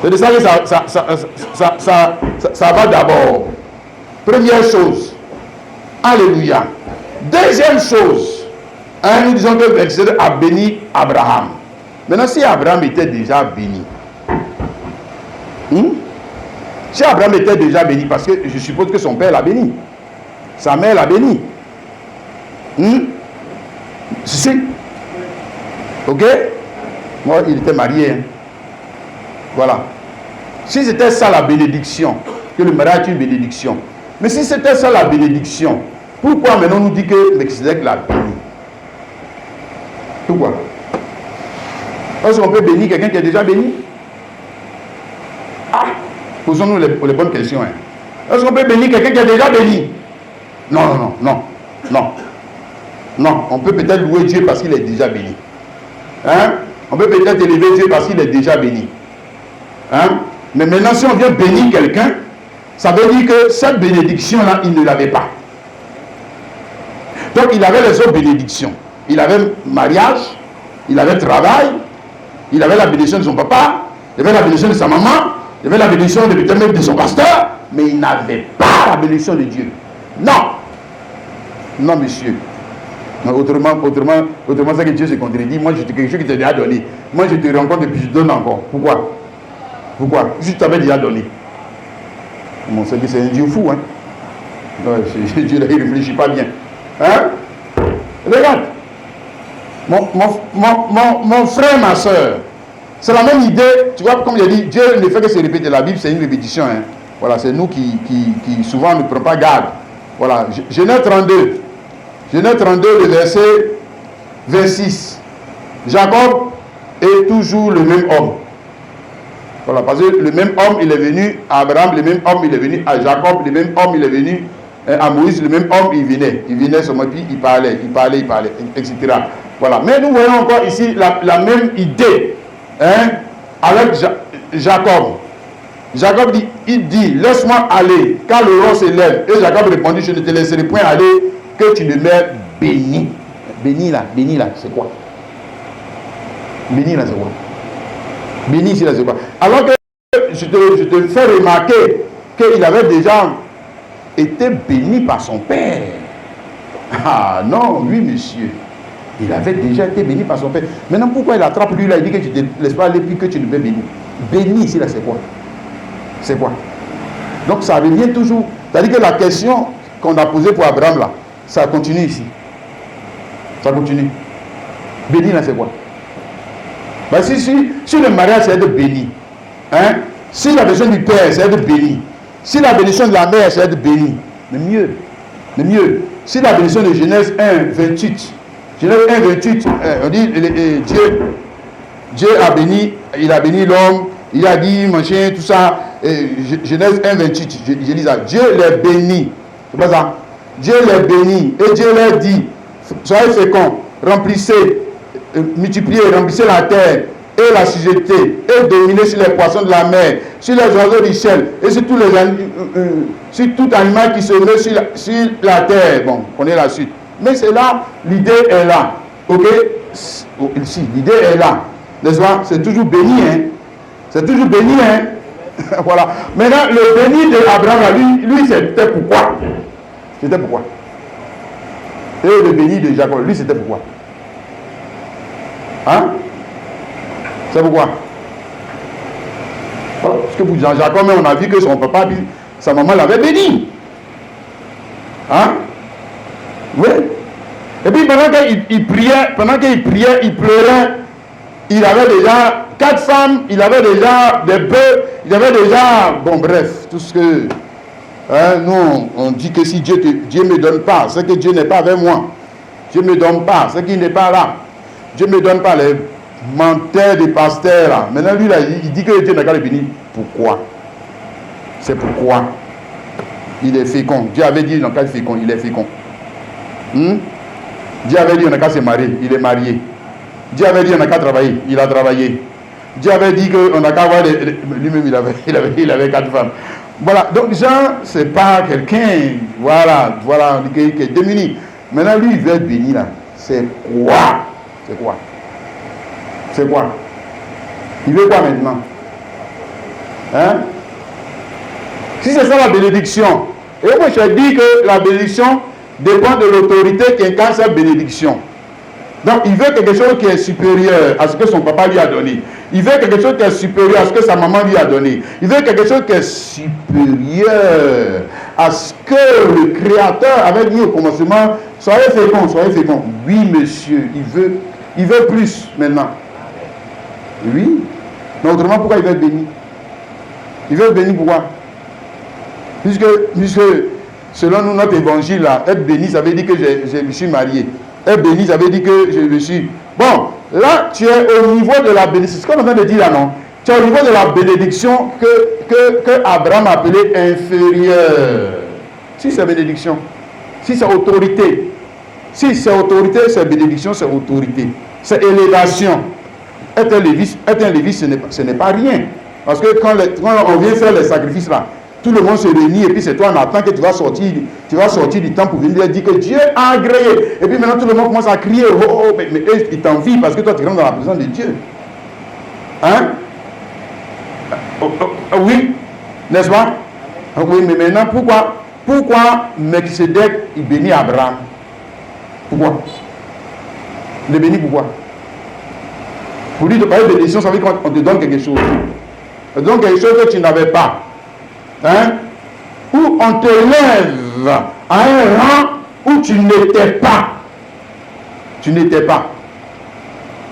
C'est de ça que ça va d'abord. Première chose. Alléluia. Deuxième chose. Hein, nous disons que Melchisedec a béni Abraham. Maintenant, si Abraham était déjà béni, si Abraham était déjà béni, parce que je suppose que son père l'a béni, sa mère l'a béni. Si. Ok? Moi, il était marié. Hein. Voilà. Si c'était ça la bénédiction, que le mariage est une bénédiction, mais si c'était ça la bénédiction, pourquoi maintenant on nous dit que Melchisedec l'a béni? Pourquoi? Est-ce qu'on peut bénir quelqu'un qui est déjà béni? Ah! Posons-nous les bonnes questions. Hein. Est-ce qu'on peut bénir quelqu'un qui est déjà béni? Non. Non, on peut peut-être louer Dieu parce qu'il est déjà béni. Hein? On peut peut-être élever Dieu parce qu'il est déjà béni. Hein? Mais maintenant, si on vient bénir quelqu'un, ça veut dire que cette bénédiction-là, il ne l'avait pas. Donc, il avait les autres bénédictions. Il avait mariage, il avait travail, il avait la bénédiction de son papa, il avait la bénédiction de sa maman, il avait la bénédiction de son pasteur, mais il n'avait pas la bénédiction de Dieu. Non. Non, monsieur. Autrement, c'est que Dieu se contredit. Moi, j'ai quelque chose qui t'a déjà donné. Moi, je te rencontre et puis je donne encore. Pourquoi? Je t'avais déjà donné. Bon, c'est un Dieu fou, hein. Dieu, il ne réfléchit pas bien. Hein? Regarde. Mon frère, ma soeur, c'est la même idée. Tu vois, comme il a dit, Dieu ne fait que se répéter. La Bible, c'est une répétition. Hein. Voilà, c'est nous qui souvent ne prenons pas garde. Voilà, Genèse 32. Genèse 32, le verset 26. Jacob est toujours le même homme. Voilà, parce que le même homme, il est venu à Abraham, le même homme, il est venu à Jacob, le même homme, il est venu à Moïse, le même homme, il venait seulement, puis il parlait, etc. Voilà. Mais nous voyons encore ici la même idée, hein, avec Jacob. Jacob dit, laisse-moi aller, car le roi s'élève. Et Jacob répondit, je ne te laisserai point aller, que tu demeures béni. Béni là, c'est quoi? Béni là, c'est quoi? Béni ici là, c'est quoi? Alors que je te fais remarquer qu'il avait déjà été béni par son père. Ah non, lui, monsieur, il avait déjà été béni par son père. Maintenant, pourquoi il attrape lui là, il dit que tu ne te laisses pas aller, puis que tu demeures béni? Béni ici là, c'est quoi? C'est quoi? Donc ça revient toujours. C'est-à-dire que la question qu'on a posée pour Abraham là, ça continue ici. Ça continue. Béni là, c'est quoi? Ben, si le mariage c'est être béni, hein? Si la bénédiction du père c'est être béni, si la bénédiction de la mère c'est être béni, mais mieux. Si la bénédiction de Genèse 1, 28, Genèse 1, 28, on dit Dieu a béni, il a béni l'homme, il a dit machin, tout ça. Genèse 1, 28, je lis ça. Dieu les bénit. C'est pas ça. Dieu les bénit. Et Dieu leur dit, soyez féconds, remplissez, multipliez, remplissez la terre et la sujétez, et dominez sur les poissons de la mer, sur les oiseaux du ciel, et sur tous sur tout animal qui se met sur la terre. Bon, prenez la suite. Mais c'est là, l'idée est là. Ok? Ici, l'idée est là. N'est-ce pas? C'est toujours béni, hein? C'est toujours béni, hein? Voilà. Maintenant, le béni d'Abraham, lui c'était pourquoi? C'était pourquoi? Et le béni de Jacob, lui, c'était pourquoi? Hein? C'est pourquoi? Voilà. Parce que pour Jacob, on a vu que son papa, sa maman l'avait béni. Hein? Oui. Et puis pendant qu'il priait, il pleurait, il avait déjà 4 femmes, il avait déjà des bœufs, il avait déjà, bon bref, tout ce que, hein, nous on dit que si Dieu ne me donne pas, c'est que Dieu n'est pas avec moi. Dieu ne me donne pas, c'est qu'il n'est pas là. Dieu ne me donne pas les menteurs des pasteurs là. Maintenant lui là, il dit que Dieu n'a qu'à le bénir. Pourquoi? C'est pourquoi il est fécond. Dieu avait dit il n'a qu'à être fécond, il est fécond. Dieu avait dit on n'a qu'à se marier, il est marié. Dieu avait dit on n'a qu'à travailler, il a travaillé. Dieu avait dit qu'on n'a qu'à avoir lui-même il avait 4 femmes. Voilà, donc Jean, c'est pas quelqu'un, voilà, qui est démuni. Maintenant lui il veut être béni là. C'est quoi? C'est quoi? C'est quoi? Il veut quoi maintenant? Hein? Si c'est ça la bénédiction, et moi je dis que la bénédiction dépend de l'autorité qui incarne cette bénédiction. Donc il veut quelque chose qui est supérieur à ce que son papa lui a donné. Il veut quelque chose qui est supérieur à ce que sa maman lui a donné. Il veut quelque chose qui est supérieur à ce que le Créateur avait dit au commencement. Soyez féconds, soyez féconds. Oui, monsieur, il veut plus maintenant. Oui. Mais autrement, pourquoi il veut être béni? Il veut être béni pourquoi? Puisque selon nous, notre évangile, là, être béni, ça veut dire que je me suis marié. Être béni, ça veut dire que je me suis... Bon, là, tu es au niveau de la bénédiction. C'est ce qu'on est en train de dire là, non? Tu es au niveau de la bénédiction que Abraham appelait inférieure. Si c'est bénédiction, si c'est autorité, si c'est autorité, c'est bénédiction, c'est autorité. C'est élévation. Être un lévite, ce n'est pas rien. Parce que quand on vient faire les sacrifices là, tout le monde se réunit et puis c'est toi en attendant que tu vas sortir du temple pour venir dire que Dieu a agréé. Et puis maintenant tout le monde commence à crier, mais eux, ils t'envient parce que toi tu rentres dans la présence de Dieu. Hein? Oui, n'est-ce pas? Oui, mais maintenant pourquoi Melchisedec il bénit Abraham? Pourquoi? Il est béni pourquoi? Pour lui de parler de bénédiction, ça veut dire qu'on te donne quelque chose. On te donne quelque chose que tu n'avais pas. Hein? Où on te lève à un rang où tu n'étais pas. Tu n'étais pas.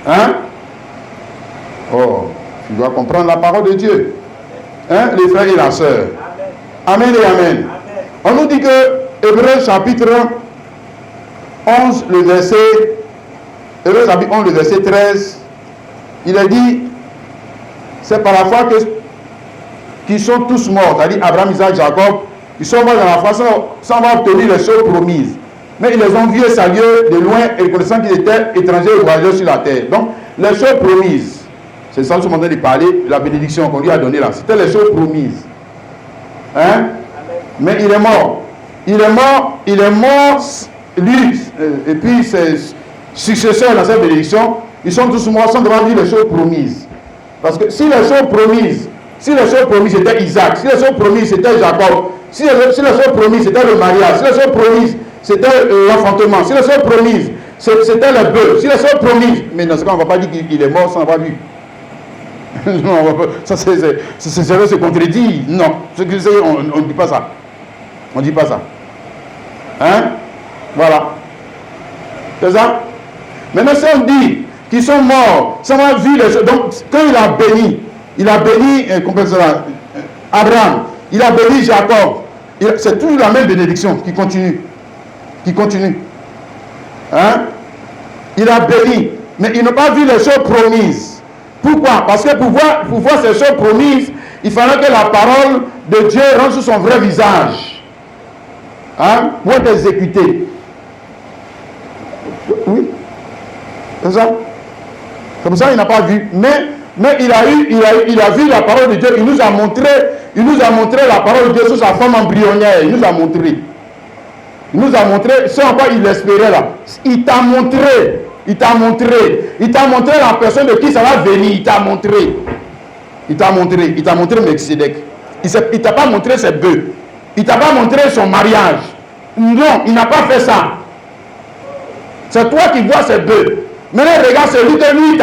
Hein? Oh, tu dois comprendre la parole de Dieu. Hein? Les frères et la sœur. Amen et amen. On nous dit que Hébreux chapitre 11, le verset Hébreux chapitre 11, le verset 13, il a dit, c'est par la foi que qui sont tous morts, c'est-à-dire Abraham, Isaac, Jacob, ils sont morts dans la foi sans avoir obtenu les choses promises. Mais ils les ont vus et salués de loin et connaissant qu'ils étaient étrangers et voyageurs sur la terre. Donc, les choses promises, c'est ça que je suis en train de parler, la bénédiction qu'on lui a donnée là. C'était les choses promises. Hein? Mais il est mort. Il est mort, lui, et puis ses successeurs dans cette bénédiction, ils sont tous morts sans devoir dire les choses promises. Parce que si les choses promises c'était Isaac, si les choses promises c'était Jacob, si les choses promises c'était le mariage, si les choses promises c'était l'enfantement, si les choses promises c'était le bœuf, si les choses promises, mais dans ce cas on ne va pas dire qu'il est mort sans avoir vu. Non, ça se contredit. Non, on ne dit pas ça. On ne dit pas ça. Hein? Voilà. C'est ça? Maintenant, si on dit qu'ils sont morts sans avoir vu les choses, donc quand il a béni Abraham, il a béni Jacob, c'est toujours la même bénédiction qui continue. Hein? Il a béni, mais il n'a pas vu les choses promises. Pourquoi? Parce que pour voir ces choses promises, il fallait que la parole de Dieu rentre sur son vrai visage. Hein? Pour être exécuté. Oui. C'est ça? C'est pour ça qu'il n'a pas vu. Mais il a vu la parole de Dieu. Il nous a montré la parole de Dieu sur sa forme embryonnaire. Il nous a montré ce en quoi il espérait là. Il t'a montré la personne de qui ça va venir. Il t'a montré Melchisedec. Il t'a pas montré ses bœufs. Il t'a pas montré son mariage. Non, il n'a pas fait ça. C'est toi qui vois ses bœufs. Maintenant, regarde celui que lui, il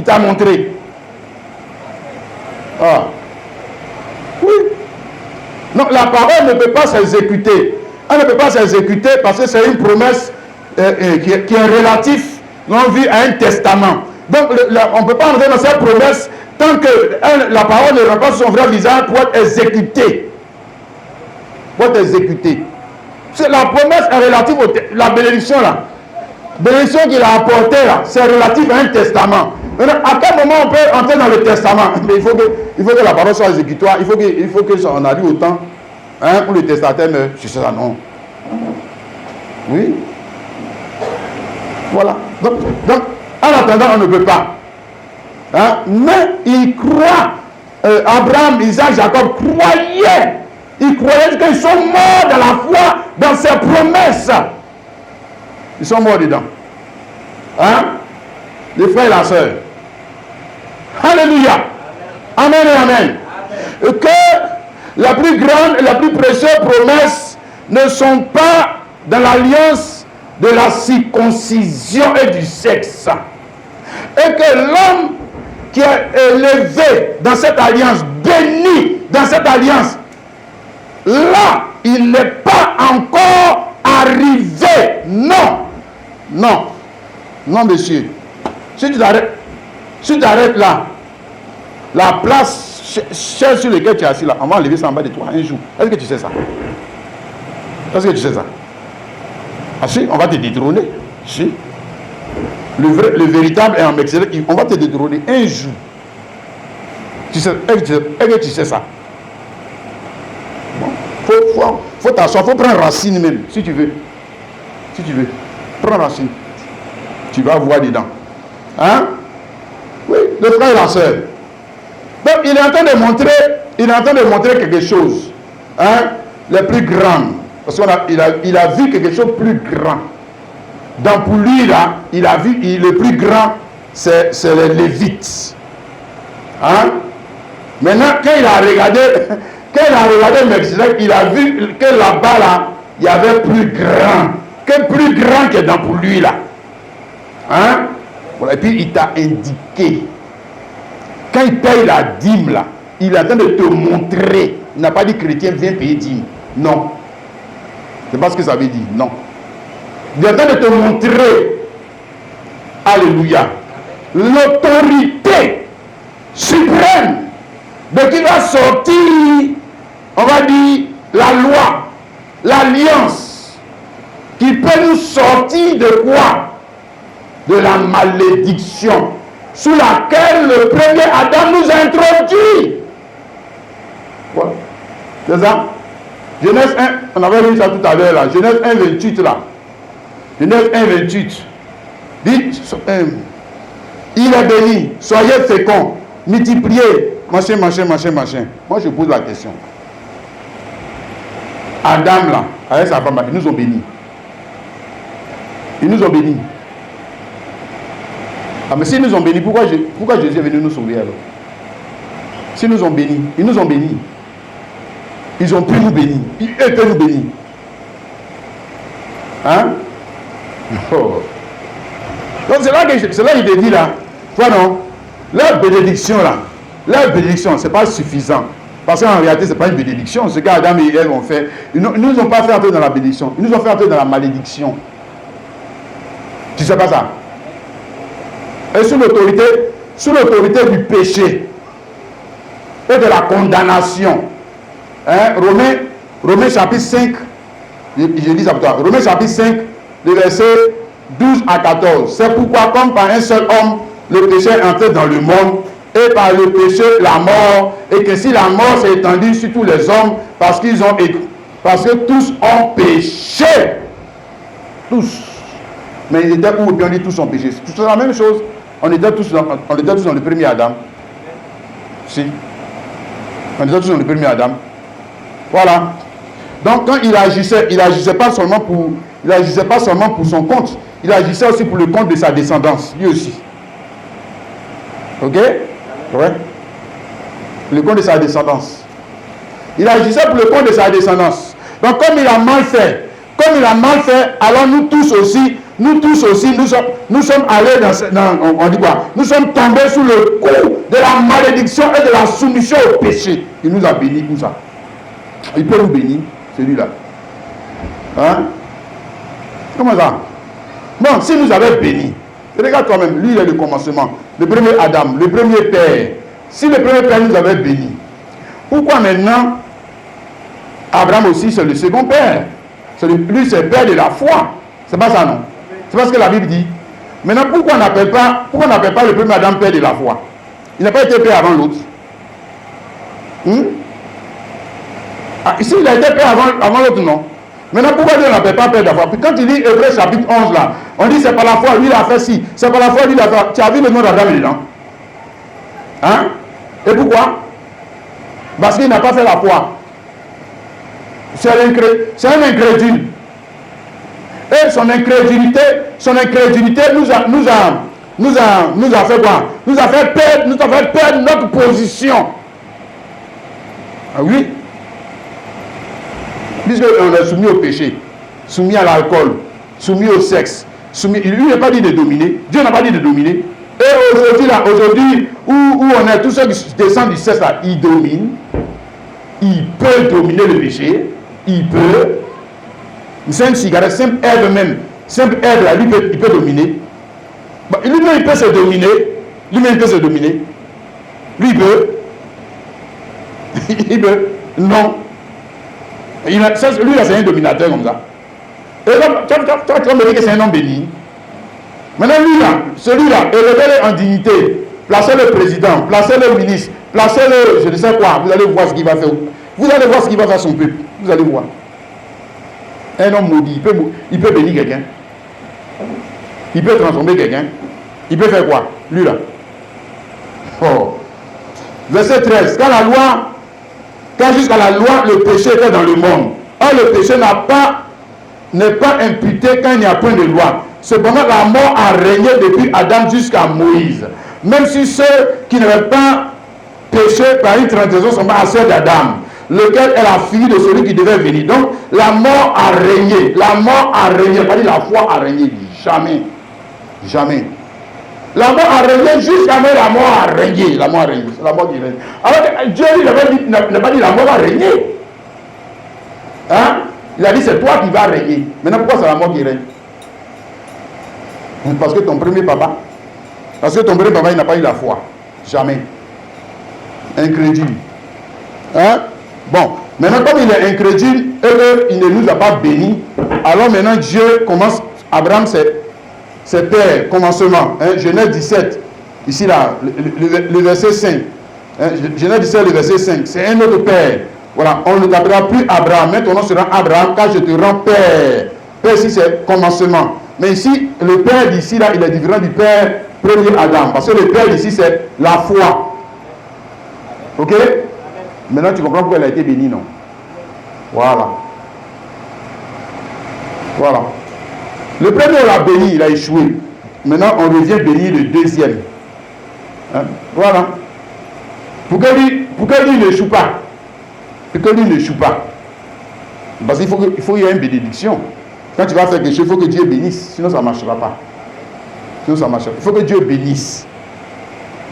t'a montré. Ah. Oui. Non, la parole ne peut pas s'exécuter. Elle ne peut pas s'exécuter parce que c'est une promesse qui est relative, l'on vit à un testament. Donc, on ne peut pas entrer dans cette promesse tant que la parole ne rend pas son vrai visage pour être exécutée. La promesse est relative à la bénédiction là. Bénédiction qu'il a apportée là, c'est relatif à un testament. Maintenant, à quel moment on peut entrer dans le testament? Mais il faut que la parole soit exécutoire. Il faut que ça en arrive au temps. Hein, pour le testataire, mais c'est ça, non. Oui. Voilà. Donc, en attendant, on ne peut pas. Hein? Mais il croit. Abraham, Isaac, Jacob croyaient. Ils croyaient qu'ils sont morts dans la foi, dans ses promesses. Ils sont morts dedans. Hein? Les frères et la sœur. Alléluia. Amen et amen. Et que la plus grande et la plus précieuse promesse ne sont pas dans l'alliance de la circoncision et du sexe. Et que l'homme qui est élevé dans cette alliance, béni dans cette alliance, là, il n'est pas encore arrivé. Non. Non. Non, monsieur. Si tu t'arrêtes là, la place sur laquelle tu es assis là, on va enlever ça en bas de toi un jour. Est-ce que tu sais ça? Ah si, on va te détrôner. Si. Le véritable est en Melchisedec, on va te détrôner un jour. Est-ce que tu sais ça? Bon. Faut t'asseoir, faut prendre racine même, si tu veux. Prends racine. Tu vas voir dedans. Hein? Oui, le frère et la sœur. Donc, il est en train de montrer quelque chose. Hein? Le plus grand. Parce qu'il a vu quelque chose de plus grand. Donc, pour lui, là, il a vu le plus grand, c'est les Lévites. Hein? Maintenant, quand il a regardé Melchisedec, il a vu que là-bas, là, il y avait plus grand que dans pour lui, là. Hein? Voilà. Et puis, il t'a indiqué. Quand il paye la dîme, là, il est en train de te montrer. Il n'a pas dit chrétien, viens payer dîme. Non. C'est pas ce que ça veut dire. Non. Il est en train de te montrer. Alléluia. L'autorité suprême de qui va sortir, on va dire, la loi, l'alliance, qui peut nous sortir de quoi? De la malédiction sous laquelle le premier Adam nous a introduit. Voilà. C'est ça? Genèse 1, on avait lu ça tout à l'heure là. Genèse 1, 28 là. Genèse 1, 28. Dit, il est béni, soyez féconds, multipliez, machin. Moi je pose la question. Adam là, avec sa femme, ils nous ont bénis. Ils nous ont bénis. Ah mais s'ils nous ont bénis, pourquoi Jésus est venu nous sauver alors? S'ils nous ont bénis, ils nous ont bénis. Ils ont pu nous bénir. Ils peuvent nous bénir. Hein? Oh. Donc c'est là qu'il te dit là. Toi non? Leur bénédiction là. Leur bénédiction, c'est pas suffisant. Parce qu'en réalité, ce n'est pas une bénédiction. Ce qu'Adam et Ève ont fait. Ils ne nous ont pas fait entrer dans la bénédiction. Ils nous ont fait entrer dans la malédiction. Tu ne sais pas ça? Et sous l'autorité du péché et de la condamnation. Hein? Romains chapitre 5, je lis ça pour toi. Romains chapitre 5, le verset 12 à 14. C'est pourquoi, comme par un seul homme, le péché est entré dans le monde, et par le péché, la mort, et que si la mort s'est étendue sur tous les hommes, parce que tous ont péché. Tous. Mais ils étaient où? Et puis on dit tous ont péché. C'est la même chose. On était tous dans le premier Adam. Si. On était tous dans le premier Adam. Voilà. Donc quand il agissait pas seulement pour son compte, il agissait aussi pour le compte de sa descendance, lui aussi. Ok? Ouais. Le compte de sa descendance. Il agissait pour le compte de sa descendance. Donc comme il a mal fait, alors nous tous aussi, nous sommes allés on dit quoi? Nous sommes tombés sous le coup de la malédiction et de la soumission au péché. Il nous a bénis tout ça. Il peut nous bénir, celui-là. Hein? Comment ça? Bon, s'il nous avait bénis, regarde toi-même, lui il est le commencement, le premier Adam, le premier père. Si le premier père nous avait bénis, pourquoi maintenant Abraham aussi c'est le second père? Lui c'est le père de la foi. C'est pas ça non? C'est pas ce que la Bible dit. Maintenant pourquoi on n'appelle pas le premier Adam père de la foi? Il n'a pas été père avant l'autre. Ici il a été père avant l'autre non? Maintenant pourquoi Dieu n'appelle pas père de la foi? Puis quand il dit Hébreux chapitre 11 là, on dit c'est par la foi, lui il a fait ci, c'est par la foi, lui il a fait. Tu as vu le nom d'Adam dedans? Hein? Et pourquoi? Parce qu'il n'a pas fait la foi. C'est un incrédule. Et son incrédulité nous a fait quoi? Nous a fait perdre notre position. Ah oui? Puisqu'on est soumis au péché, soumis à l'alcool, soumis au sexe, lui n'a pas dit de dominer. Dieu n'a pas dit de dominer. Et aujourd'hui où on est, tous ceux qui descendent du sexe là, ils dominent. Il peut dominer le péché. Il peut. C'est une cigarette, simple herbe même. Simple herbe là, lui il peut dominer. Bon, lui-même il peut se dominer. Lui-même il peut se dominer. Lui il peut. Il peut. Non. Lui là c'est un dominateur comme ça. Et là, tu vas me dire que c'est un homme béni. Maintenant lui là, celui-là, élevez-le en dignité. Placez-le président, placez-le ministre, placez-le je ne sais quoi. Vous allez voir ce qu'il va faire. Vous allez voir ce qu'il va faire à son peuple. Vous allez voir. Un homme maudit, il peut bénir quelqu'un. Il peut transformer quelqu'un. Il peut faire quoi? Lui là. Oh. Verset 13. Quand jusqu'à la loi, le péché était dans le monde. Or, le péché n'est pas imputé quand il n'y a point de loi. Cependant, la mort a régné depuis Adam jusqu'à Moïse. Même si ceux qui n'avaient pas péché par une transgression sont pas à celle d'Adam, lequel est la fille de celui qui devait venir. Donc, la mort a régné. La mort a régné. Pas dit la foi a régné. Jamais. Jamais. La mort a régné jusqu'à même la mort a régné. La mort a régné. C'est la mort qui règne. Alors que Dieu n'a pas dit la mort va régner. Hein? Il a dit c'est toi qui vas régner. Maintenant, pourquoi c'est la mort qui règne? Parce que ton premier papa, il n'a pas eu la foi. Jamais. Incrédule. Hein? Bon, maintenant comme il est incrédule et qu'il ne nous a pas bénis, alors maintenant Dieu commence, Abraham c'est père, commencement. Hein? Genèse 17, ici là, le verset 5. Hein, Genèse 17, le verset 5. C'est un autre père. Voilà, on ne t'appellera plus Abraham, mais ton nom sera Abraham, car je te rends père. Père ici, c'est commencement. Mais ici, le père d'ici, là, il est différent du père premier Adam. Parce que le père d'ici, c'est la foi. Ok? Maintenant, tu comprends pourquoi elle a été bénie, non? Voilà. Voilà. Le premier, on l'a béni, il a échoué. Maintenant, on revient bénir le deuxième. Hein? Voilà. Pourquoi lui, il n'échoue pas? Pourquoi lui n'échoue pas? Parce qu'il faut qu'il y ait une bénédiction. Quand tu vas faire quelque chose, il faut que Dieu bénisse. Sinon, ça ne marchera pas. Sinon, ça marchera. Il faut que Dieu bénisse.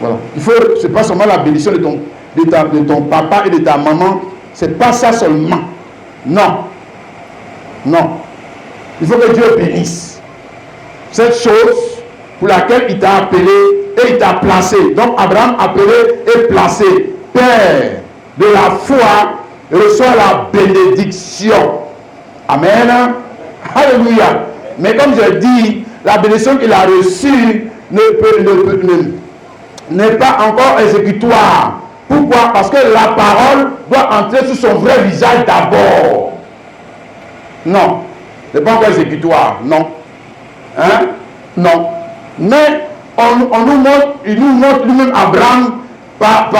Voilà. Ce n'est pas seulement la bénédiction de ton papa et de ta maman. Ce n'est pas ça seulement. Non. Non. Il faut que Dieu bénisse cette chose pour laquelle il t'a appelé et il t'a placé. Donc Abraham appelé et placé père de la foi reçoit la bénédiction. Amen. Alléluia. Mais comme je dis, la bénédiction qu'il a reçue n'est pas encore exécutoire. Pourquoi? Parce que la parole doit entrer sur son vrai visage d'abord. Non. Ce n'est pas encore exécutoire. Non. Hein? Non. Mais il nous montre lui-même Abraham par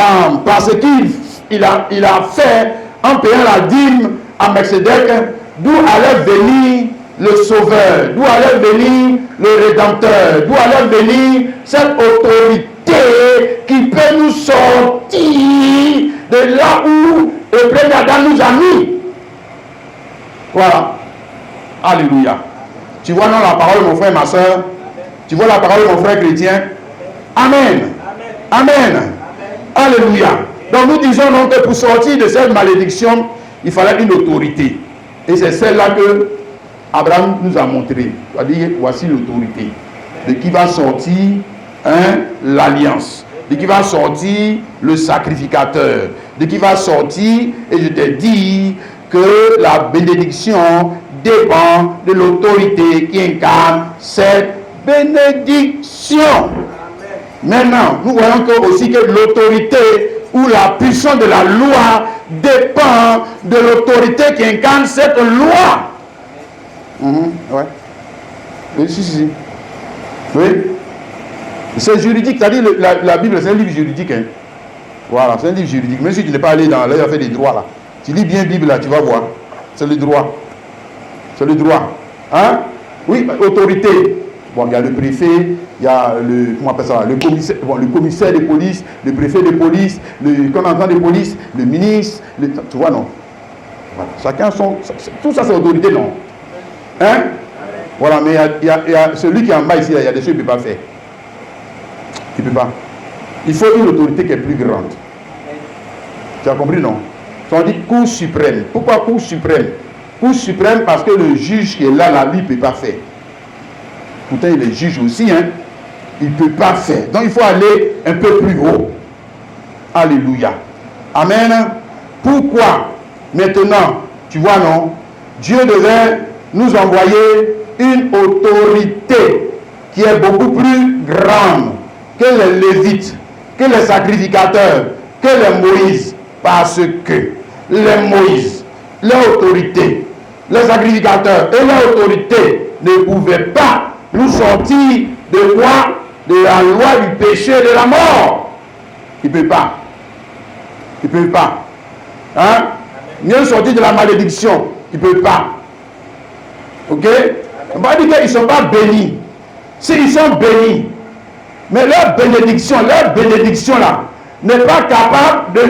ce qu'il a fait en payant la dîme à Melchisedec, d'où allait venir le sauveur, d'où allait venir le rédempteur, d'où allait venir cette autorité qui peut nous sortir de là où le premier Adam nous a mis. Voilà. Alléluia. Tu vois non la parole, mon frère, ma soeur? Tu vois la parole, mon frère chrétien? Amen. Amen. Amen. Alléluia. Donc nous disons donc que pour sortir de cette malédiction, il fallait une autorité. Et c'est celle-là que Abraham nous a montré. C'est-à-dire, voici l'autorité. De qui va sortir l'alliance. De qui va sortir le sacrificateur. De qui va sortir, et je te dis que la bénédiction dépend de l'autorité qui incarne cette bénédiction. Maintenant, nous voyons aussi que l'autorité ou la puissance de la loi dépend de l'autorité qui incarne cette loi. Ouais. Oui, si. Oui. C'est juridique, c'est-à-dire la Bible, c'est un livre juridique. Hein. Voilà, c'est un livre juridique. Même si tu n'es pas allé dans l'affaire des droits là, tu lis bien la Bible là, tu vas voir. C'est le droit. C'est le droit. Hein? Oui, autorité. Bon, il y a le préfet, il y a le commissaire de police, le préfet de police, le commandant de police, le ministre, tu vois, non? Voilà. Chacun son... Tout ça, c'est autorité, non? Hein? Voilà, mais il y a celui qui est en bas ici, là, il y a des choses qu'il ne peut pas faire. Il ne peut pas. Il faut une autorité qui est plus grande. Tu as compris, non? On dit Cour suprême. Pourquoi Cour suprême? Cour suprême parce que le juge qui est là, lui, ne peut pas faire. Pourtant, il est juge aussi, hein. Il ne peut pas faire. Donc, il faut aller un peu plus haut. Alléluia. Amen. Pourquoi? Maintenant, tu vois, non? Dieu devait nous envoyer une autorité qui est beaucoup plus grande que les Lévites, que les sacrificateurs, que les Moïse. Parce que les Moïse, leur autorité, les sacrificateurs et leur autorité ne pouvaient pas nous sortir de quoi? De la loi du péché et de la mort. Il ne peut pas. Il ne peut pas. Hein? Mieux sortir de la malédiction. Il ne peut pas. Ok? On va dire qu'ils ne sont pas bénis. S'ils sont bénis, mais leur bénédiction là, n'est pas capable de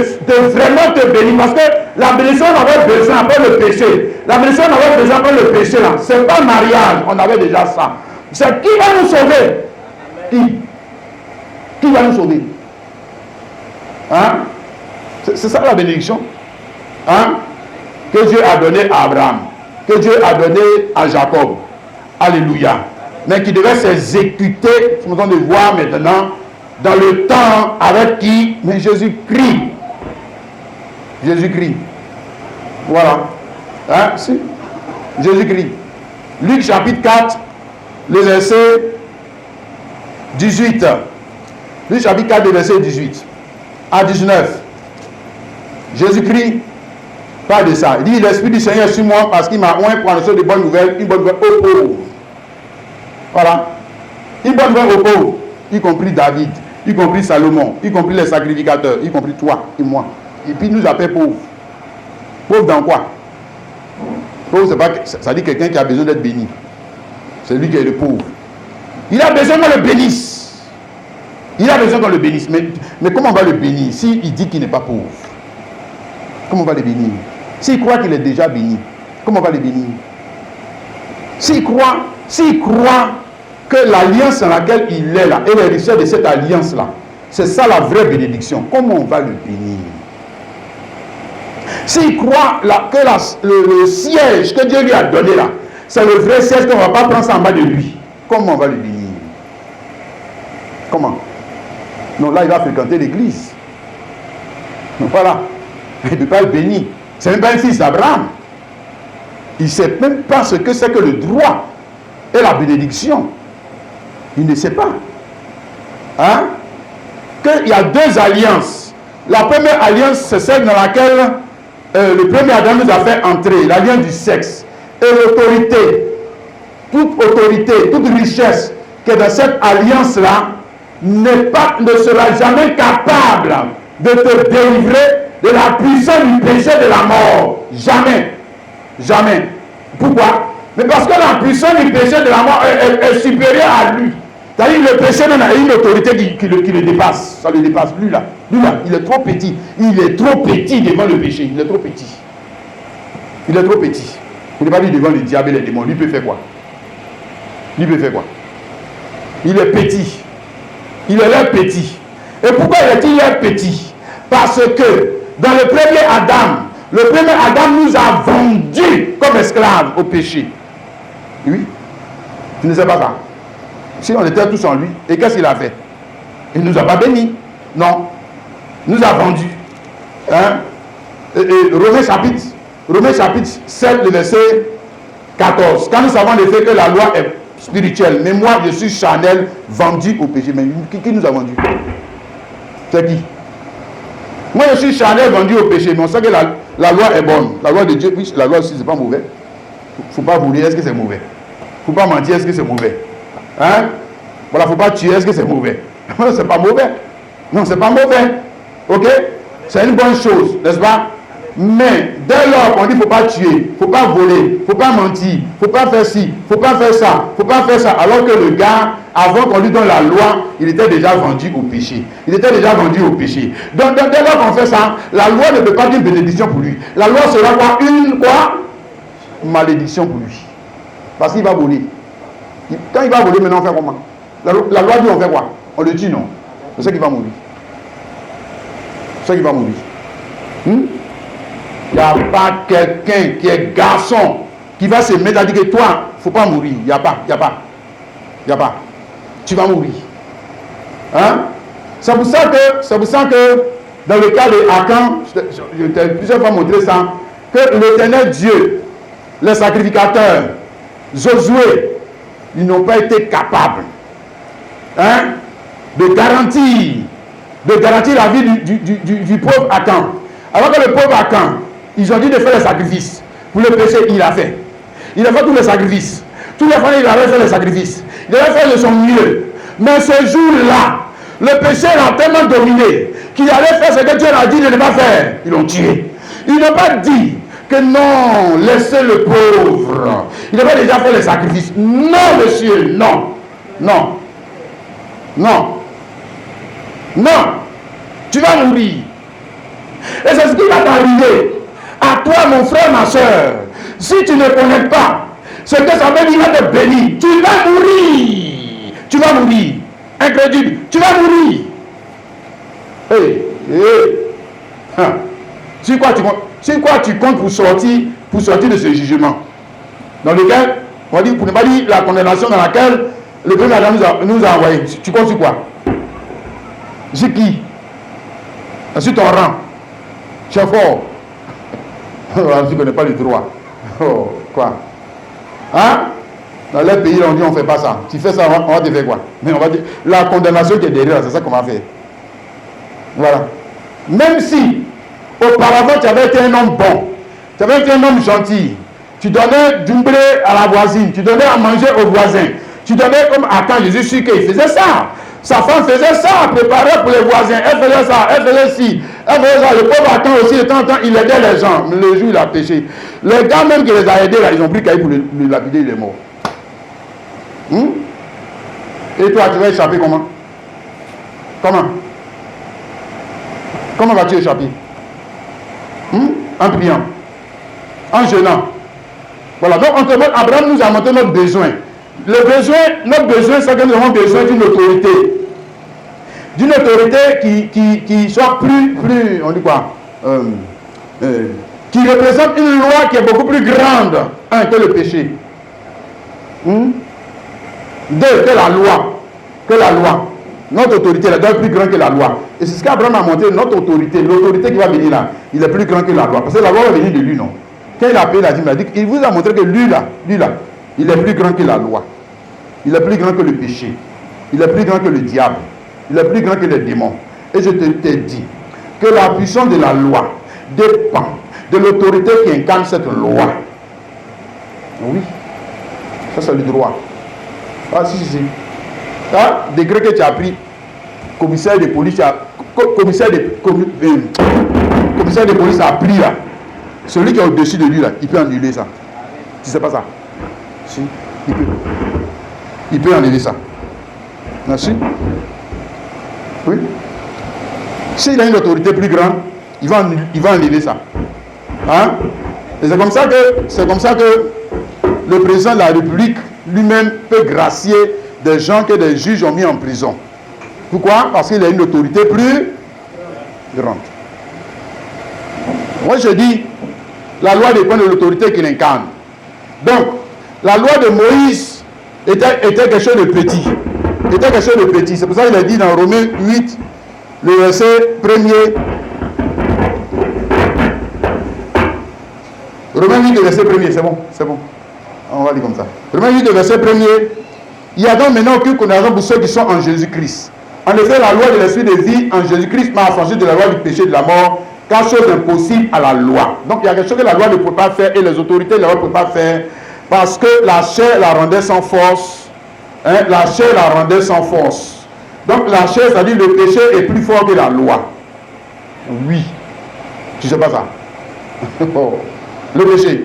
vraiment te bénir. Parce que la bénédiction, on avait besoin après le péché. La bénédiction, on avait besoin après le péché là. Ce n'est pas mariage, on avait déjà ça. C'est qui va nous sauver? Qui va nous sauver? Hein? C'est ça la bénédiction. Hein? Que Dieu a donné à Abraham. Que Dieu a donné à Jacob. Alléluia. Mais qui devait s'exécuter, nous allons le voir maintenant, dans le temps avec qui? Mais Jésus-Christ. Jésus-Christ. Voilà. Hein? Si. Jésus-Christ. Luc chapitre 4, le verset 18. Luc chapitre 4, le verset 18. à 19. Jésus-Christ parle de ça. Il dit, l'Esprit du Seigneur est sur moi parce qu'il m'a oint pour annoncer de bonnes nouvelles, une bonne nouvelle aux pauvres. Voilà. Une bonne nouvelle aux pauvres, y compris David, y compris Salomon, y compris les sacrificateurs, y compris toi et moi. Et puis il nous appelle pauvres. Pauvre dans quoi? Pauvre, c'est pas, ça dit quelqu'un qui a besoin d'être béni. C'est lui qui est le pauvre. Il a besoin qu'on le bénisse. Il a besoin qu'on le bénisse. Mais comment on va le bénir s'il dit qu'il n'est pas pauvre? Comment on va le bénir? S'il croit qu'il est déjà béni, comment on va le bénir? S'il croit que l'alliance dans laquelle il est là, et les richesses de cette alliance-là, c'est ça la vraie bénédiction, comment on va le bénir? S'il croit que le siège que Dieu lui a donné là, c'est le vrai siège qu'on ne va pas prendre ça en bas de lui, comment on va le bénir? Comment? Non, là il va fréquenter l'église. Donc voilà. Il ne peut pas être béni. C'est même pas un fils d'Abraham. Il ne sait même pas ce que c'est que le droit et la bénédiction. Il ne sait pas. Hein? Qu'il y a deux alliances. La première alliance, c'est celle dans laquelle le premier Adam nous a fait entrer, l'alliance du sexe. Et l'autorité, toute richesse qui est dans cette alliance-là, ne sera jamais capable de te délivrer de la puissance du péché de la mort. Jamais. Jamais. Pourquoi? Mais parce que la puissance du péché de la mort est supérieure à lui. C'est-à-dire que le péché n'a une autorité qui le dépasse. Ça ne le dépasse. Lui là, il est trop petit. Il est trop petit devant le péché. Il est trop petit. Il est trop petit. Vous ne pouvez pas dire devant le diable et les démons. Lui peut faire quoi? Lui peut faire quoi? Il est petit. Il est là petit. Et pourquoi est-il là petit? Parce que dans le premier Adam nous a vendus comme esclaves au péché. Oui. Tu ne sais pas ça? Si on était tous en lui, et qu'est-ce qu'il a fait? Il ne nous a pas bénis. Non. Il nous a vendus. Hein? Et Romains chapitre 7, le verset 14. Quand nous savons le fait que la loi est spirituelle, mais moi je suis charnel, vendu au péché. Mais qui nous a vendus? C'est qui? Moi je suis charnel, vendu au péché, mais on sait que la loi est bonne. La loi de Dieu, oui, la loi aussi, c'est pas mauvais. Faut pas voler, est-ce que c'est mauvais? Faut pas mentir, est-ce que c'est mauvais? Hein? Voilà, faut pas tuer, est-ce que c'est mauvais? C'est pas mauvais. Non, c'est pas mauvais. Ok? C'est une bonne chose, n'est-ce pas? Mais dès lors qu'on dit faut pas tuer, faut pas voler, faut pas mentir, faut pas faire ci, faut pas faire ça, faut pas faire ça, alors que le gars, avant qu'on lui donne la loi, il était déjà vendu au péché. Il était déjà vendu au péché. Donc dès lors qu'on fait ça, la loi ne peut pas dire bénédiction pour lui. La loi sera quoi? Une malédiction pour lui. Parce qu'il va voler. Quand il va voler, maintenant on fait comment? La loi dit on fait quoi? On le tue, non? C'est ce qui va mourir. C'est ce qui va mourir. Il n'y a pas quelqu'un qui est garçon qui va se mettre à dire que toi, il ne faut pas mourir. Il n'y a pas. Tu vas mourir. Hein? C'est pour ça que dans le cas de Akan, je t'ai plusieurs fois montré ça, que l'Éternel Dieu, les sacrificateurs, Josué, ils n'ont pas été capables, hein, de garantir la vie du pauvre Akan. Alors que le pauvre Akan, ils ont dit de faire les sacrifices. Pour le péché, il a fait. Il a fait tous les sacrifices. Tous les fois, il avait fait les sacrifices. Il avait fait de son mieux. Mais ce jour-là, le péché l'a tellement dominé qu'il allait faire ce que Dieu a dit de ne pas faire. Ils l'ont tué. Ils n'ont pas dit que non, laissez le pauvre. Il avait déjà fait les sacrifices. Non, monsieur, non. Non. Non. Non. Tu vas mourir. Et c'est ce qui va t'arriver. À toi, mon frère, ma soeur. Si tu ne connais pas ce que ça veut dire de bénir, tu vas mourir. Tu vas mourir. Incrédule. Tu vas mourir. C'est quoi tu comptes pour sortir de ce jugement? Dans lequel, on dit, pour ne pas dire la condamnation dans laquelle le premier Adam nous a envoyé. Tu comptes sur quoi? Sur qui? Sur ton rang. Tu es fort. Tu ne connais pas le droit. Oh, quoi? Hein? Dans les pays, on dit on ne fait pas ça. Tu fais ça, on va te faire quoi? Mais on va dire, la condamnation qui est derrière, c'est ça qu'on va faire. Voilà. Même si auparavant tu avais été un homme bon, tu avais été un homme gentil, tu donnais du blé à la voisine, tu donnais à manger au voisin, tu donnais comme Achan, Jésus sûr qu'il faisait ça. Sa femme faisait ça, préparait pour les voisins, elle faisait ça, elle faisait ci, elle faisait ça. Le pauvre Achan aussi, de temps en temps, il aidait les gens, mais le jour il a péché. Les gars même qui les a aidés, là, ils ont pris cahier pour le lapider, il est mort. Et toi, tu vas échapper comment? Comment vas-tu échapper? En priant, en jeûnant. Voilà, donc Abraham nous a montré notre besoin. Notre besoin, c'est que nous avons besoin d'une autorité. D'une autorité qui soit plus, on dit quoi, qui représente une loi qui est beaucoup plus grande, que le péché. Deux, que la loi. Notre autorité est plus grande que la loi. Et c'est ce qu'Abraham a montré, notre autorité, l'autorité qui va venir là, il est plus grand que la loi. Parce que la loi va venir de lui, non? Quand il a appelé, il vous a montré que lui là, il est plus grand que la loi. Il est plus grand que le péché. Il est plus grand que le diable. Il est plus grand que les démons. Et je t'ai dit que la puissance de la loi dépend de l'autorité qui incarne cette loi. Oui. Ça, c'est le droit. Ah, si. Ah, décret que tu as pris, commissaire de police, commissaire de police a pris là. Celui qui est au-dessus de lui là, il peut annuler ça. Tu sais pas ça? Si, il peut. Il peut enlever ça. Merci. Oui. S'il a une autorité plus grande, il va enlever ça. Hein? Et c'est comme ça que le président de la République lui-même peut gracier des gens que des juges ont mis en prison. Pourquoi? Parce qu'il a une autorité plus grande. Moi je dis, la loi dépend de l'autorité qu'il incarne. Donc, la loi de Moïse était quelque chose de petit. C'est pour ça qu'il a dit dans Romains 8, le verset 1er. Romains 8, le verset 1er, c'est bon. On va dire comme ça. Romains 8, le verset 1er. Il y a donc maintenant aucune condamnation pour ceux qui sont en Jésus-Christ. En effet, la loi de l'esprit de vie en Jésus-Christ m'a affranchi de la loi du péché et de la mort, car chose impossible à la loi. Donc il y a quelque chose que la loi ne peut pas faire et les autorités de la loi ne peuvent pas faire parce que la chair la rendait sans force. La chair la rendait sans force. Donc la chair, c'est-à-dire le péché est plus fort que la loi. Oui. Tu sais pas ça? Le péché.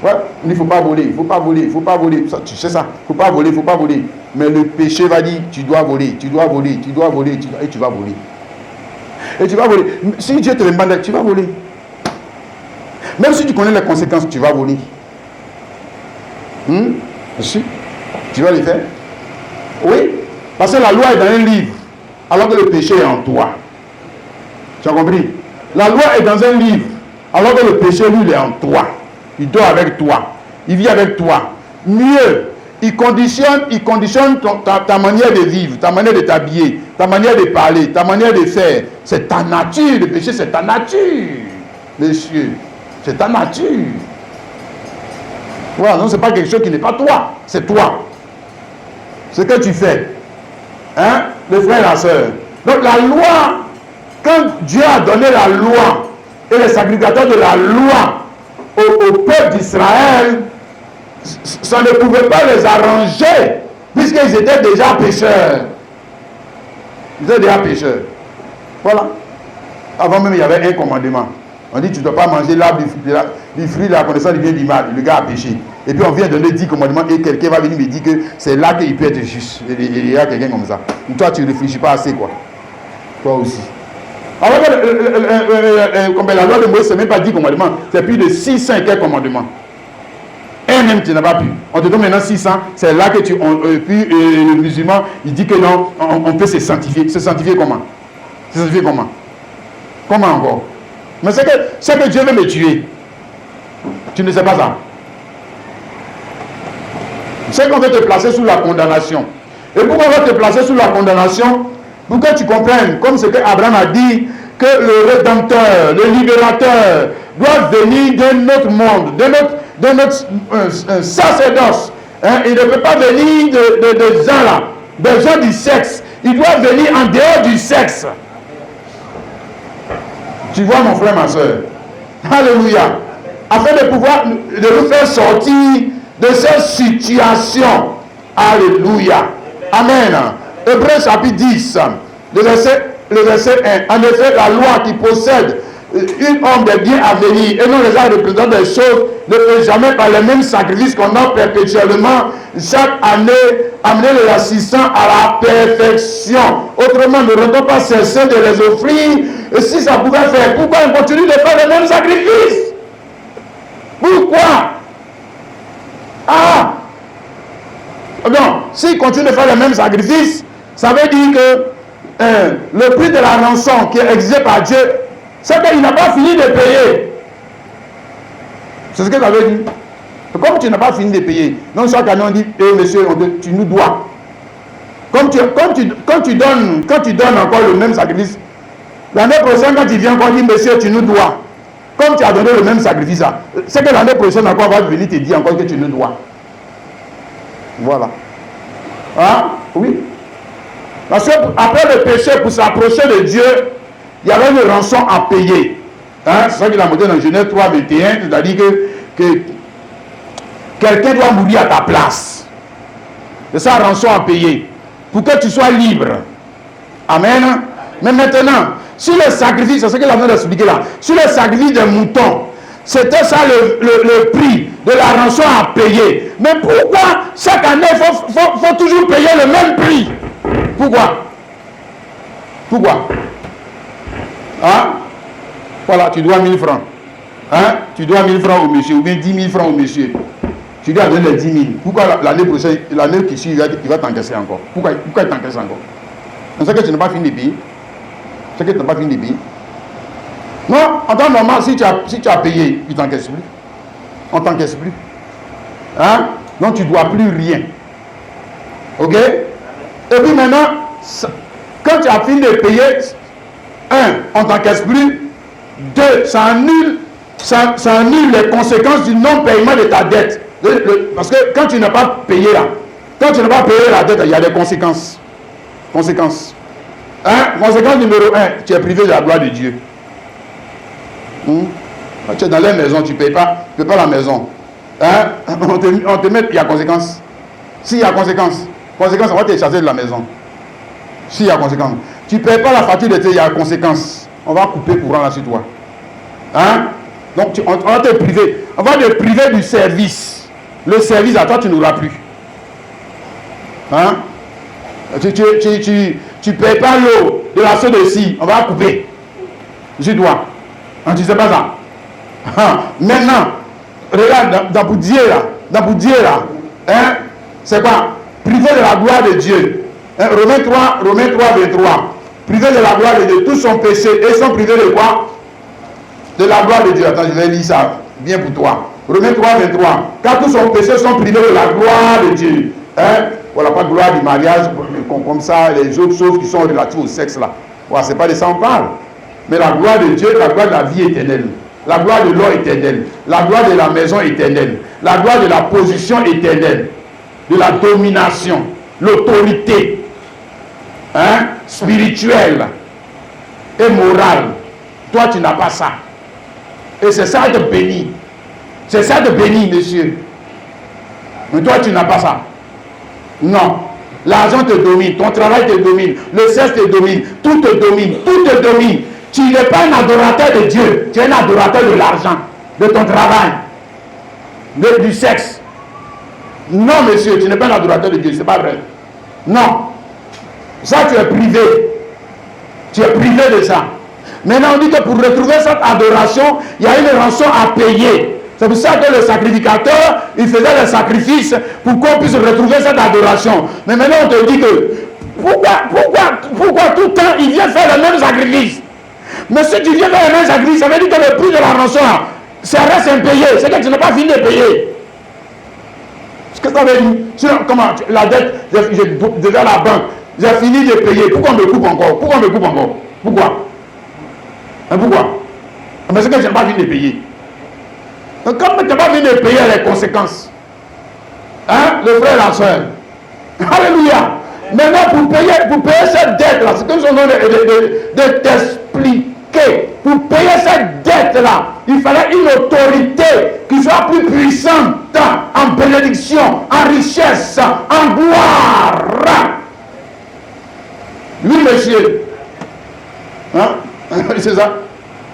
Ouais, il ne faut pas voler, ça, tu sais ça, il ne faut pas voler. Mais le péché va dire, tu dois voler, et tu vas voler. Et tu vas voler. Si Dieu te demande, tu vas voler. Même si tu connais les conséquences, tu vas voler. Si, tu vas les faire. Oui, parce que la loi est dans un livre, alors que le péché est en toi. Tu as compris? La loi est dans un livre, alors que le péché, lui, il est en toi. Il dort avec toi. Il vit avec toi. Mieux, il conditionne ta manière de vivre, ta manière de t'habiller, ta manière de parler, ta manière de faire. C'est ta nature. Le péché, c'est ta nature. Monsieur, c'est ta nature. Voilà, non, c'est pas quelque chose qui n'est pas toi. C'est toi. Ce que tu fais. Hein, les frères et la sœur. Donc la loi, quand Dieu a donné la loi et les sacrificateurs de la loi au peuple d'Israël, ça ne pouvait pas les arranger puisqu'ils étaient déjà pécheurs. Ils étaient déjà pécheurs. Voilà. Avant même, il y avait un commandement. On dit, tu ne dois pas manger l'arbre du fruit de la connaissance du bien et du mal. Le gars a péché. Et puis on vient donner 10 commandements et quelqu'un va venir me dire que c'est là qu'il peut être juste. Il y a quelqu'un comme ça. Toi, tu ne réfléchis pas assez, quoi. Toi aussi. Alors que la loi de Moïse, ce n'est même pas 10 commandements, c'est plus de 600 commandements. Et même tu n'as pas pu. On te donne maintenant 600, c'est là que puis le musulman, il dit que non, on peut se sanctifier. Se sanctifier comment? Se sanctifier comment? Comment encore? Mais c'est que Dieu veut me tuer. Tu ne sais pas ça. C'est qu'on veut te placer sous la condamnation. Et pourquoi on va te placer sous la condamnation? Pour que tu comprennes, comme ce que Abraham a dit, que le Rédempteur, le Libérateur, doit venir de notre monde, de notre sacerdoce. Il ne peut pas venir de gens là, des gens du sexe. Il doit venir en dehors du sexe. Tu vois mon frère, ma soeur. Alléluia. Afin de pouvoir de nous faire sortir de cette situation. Alléluia. Amen. Hébreux chapitre 10, le verset 1. En effet, la loi qui possède une homme des biens à venir et non les gens représentant des choses ne peut jamais par les mêmes sacrifices qu'on a perpétuellement chaque année amener les assistants à la perfection. Autrement, ne rendons pas cesser de les offrir. Et si ça pouvait faire, pourquoi on continue de faire les mêmes sacrifices? Pourquoi? Ah! Non, s'il continue de faire les mêmes sacrifices, ça veut dire que le prix de la rançon qui est exigé par Dieu, c'est qu'il n'a pas fini de payer. C'est ce que ça veut dire. Comme tu n'as pas fini de payer, donc chaque année on dit, monsieur, tu nous dois. Quand tu donnes encore le même sacrifice, l'année prochaine, quand tu viens encore dire, monsieur, tu nous dois. Comme tu as donné le même sacrifice, c'est que l'année prochaine encore, on va venir te dire encore que tu nous dois. Voilà. Hein? Oui. Parce que après le péché, pour s'approcher de Dieu, il y avait une rançon à payer. Hein? C'est ça qu'il a montré dans Genèse 3, 21, c'est-à-dire que quelqu'un doit mourir à ta place. C'est ça, rançon à payer. Pour que tu sois libre. Amen. Mais maintenant, si le sacrifice, c'est ce qu'il a venu d'expliquer là, si le sacrifice des moutons, c'était ça le prix de la rançon à payer. Mais pourquoi chaque année, il faut toujours payer le même prix? Pourquoi? Pourquoi? Hein? Voilà, tu dois 1000 francs. Hein? Tu dois 1000 francs au monsieur, ou bien 10 000 francs au monsieur. Tu dois donner les 10 000. Pourquoi l'année prochaine, l'année qui suit, il va t'encaisser encore? Pourquoi il t'encaisse encore? C'est que tu n'as pas fini de payer. C'est que tu n'as pas fini de payer. Non, en temps normal, si tu as payé, il ne t'encaisse plus. On ne t'encaisse plus. Hein? Donc tu ne dois plus rien. Ok? Et puis maintenant, quand tu as fini de payer, on ne t'encaisse plus. 2, ça annule les conséquences du non-paiement de ta dette. Parce que quand tu n'as pas payé là, quand tu n'as pas payé la dette, il y a des conséquences. Conséquence numéro 1, tu es privé de la gloire de Dieu. Tu es dans la maison, tu ne payes pas la maison. Hein? On te met, il y a conséquence. S'il y a conséquence, on va te chasser de la maison. S'il y a conséquence. Tu ne payes pas la facture de thé, il y a conséquence. On va couper courant là sur toi. Hein? Donc on va te priver. On va te priver du service. Le service à toi, tu n'auras plus. Hein? Tu ne payes pas l'eau de la soeur de ci, on va couper. Je dois. Tu ne sais pas ça. Maintenant, regarde, dans Boudier là, hein, c'est quoi? Privé de la gloire de Dieu. Hein, Romains 3, 23. Privé de la gloire de Dieu. Tous sont péchés et sont privés de quoi? De la gloire de Dieu. Attends, je vais lire ça bien pour toi. Romains 3, 23. Car tous sont péchés sont privés de la gloire de Dieu. Hein? Voilà, pas de gloire du mariage, comme ça, les autres choses qui sont relatives au sexe là. Voilà, c'est pas de ça on parle. Mais la gloire de Dieu, la gloire de la vie éternelle. La gloire de l'or éternel. La gloire de la maison éternelle. La gloire de la position éternelle. De la domination. L'autorité. Hein? Spirituelle. Et morale. Toi, tu n'as pas ça. Et c'est ça de béni. C'est ça de béni, monsieur. Mais toi, tu n'as pas ça. Non. L'argent te domine, ton travail te domine, le sexe te domine, tout te domine, tout te domine. Tu n'es pas un adorateur de Dieu, tu es un adorateur de l'argent, de ton travail, du sexe. Non, monsieur, tu n'es pas un adorateur de Dieu, c'est pas vrai. Non. Ça, tu es privé. Tu es privé de ça. Maintenant, on dit que pour retrouver cette adoration, il y a une rançon à payer. C'est pour ça que le sacrificateur, il faisait le sacrifice pour qu'on puisse retrouver cette adoration. Mais maintenant, on te dit que pourquoi tout le temps il vient faire le même sacrifice? Mais si tu viens faire le même sacrifice, ça veut dire que le prix de la rançon, ça reste impayé. C'est que tu n'as pas fini de payer. Ce que ça veut dire, sinon, comment la dette, j'ai déjà la banque, j'ai fini de payer. Pourquoi on me coupe encore? Pourquoi? Hein, pourquoi? Mais c'est que je n'ai pas fini de payer. Donc, comme tu n'as pas fini de payer les conséquences, hein, le frère et la soeur, alléluia. Maintenant, pour payer cette dette-là, c'est comme son nom de t'expliquer pour payer cette dette-là, il fallait une autorité qui soit plus puissante en bénédiction, en richesse, en gloire. Lui, monsieur, hein? C'est ça.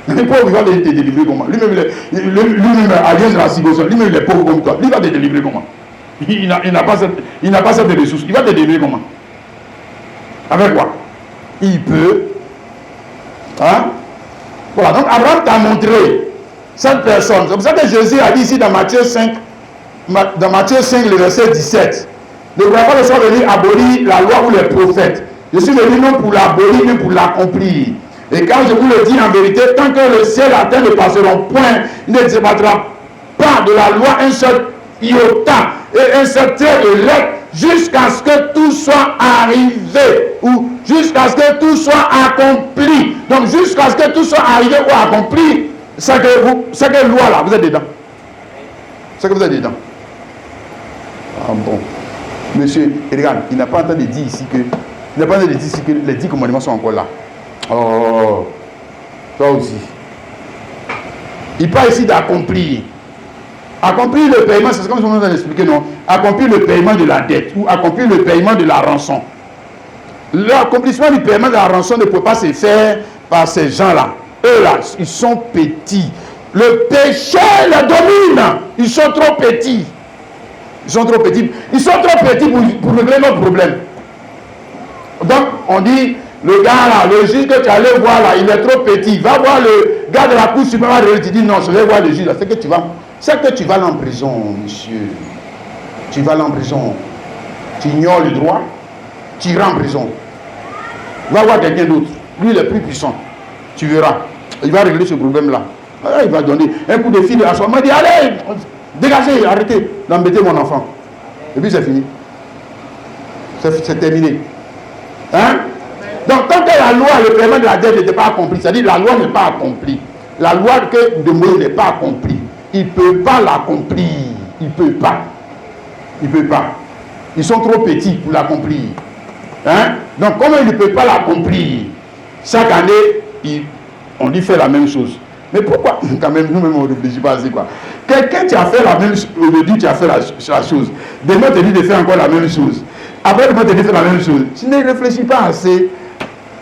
Les pauvres, il va te délivrer comment? Lui-même, alien de la situation, lui-même, il est pauvre comme toi. Lui, il va te délivrer comment? Il n'a pas cette ressource. Il va te délivrer comment? Avec quoi? Il peut. Hein? Voilà, donc Abraham t'a montré cette personne. C'est pour ça que Jésus a dit ici dans Matthieu 5, le verset 17. Ne voulez pas le soir venir abolir la loi ou les prophètes. Je suis venu non pour l'abolir, mais pour l'accomplir. Et quand je vous le dis en vérité, tant que le ciel et la terre ne passeront point, il ne débattra pas de la loi un seul iota et un seul trait de lettre jusqu'à ce que tout soit arrivé ou jusqu'à ce que tout soit accompli. Donc jusqu'à ce que tout soit arrivé ou accompli, c'est que loi là, vous êtes dedans. C'est que vous êtes dedans. Ah bon. Monsieur, regarde, il n'a pas entendu dire ici que les 10 commandements sont encore là. Oh, toi aussi. Il parle ici d'accomplir. Accomplir le paiement, c'est comme je vous ai expliqué, non? Accomplir le paiement de la dette ou accomplir le paiement de la rançon. L'accomplissement du paiement de la rançon ne peut pas se faire par ces gens-là. Eux là, ils sont petits. Le péché les domine. Ils sont trop petits. Ils sont trop petits. Ils sont trop petits pour régler notre problème. Donc, on dit, le gars là, le juge que tu allais voir là, il est trop petit. Va voir le gars de la cour suprême, tu dis non, je vais voir le juge là. C'est que tu vas aller en prison, monsieur. Tu vas aller en prison. Tu ignores le droit, tu iras en prison. Va voir quelqu'un d'autre. Lui, il est plus puissant. Tu verras. Il va régler ce problème-là. Il va donner un coup de fil à son. Il dit, allez, dégagez, arrêtez d'embêter mon enfant. Et puis c'est fini. C'est terminé. Hein? Donc, tant que la loi, le paiement de la dette n'était pas accompli, c'est-à-dire la loi n'est pas accomplie. La loi de Moïse n'est pas accomplie. Il ne peut pas l'accomplir. Il ne peut pas. Il ne peut pas. Ils sont trop petits pour l'accomplir. Hein? Donc, comme il ne peut pas l'accomplir, chaque année, on lui fait la même chose. Mais pourquoi? Quand même, nous-mêmes, on ne réfléchit pas assez, quoi. Quelqu'un qui a fait la même chose, aujourd'hui, tu as fait la chose. Demain, tu te dit de faire encore la même chose. Après, demain, tu te dit de faire la même chose. Tu ne réfléchis pas assez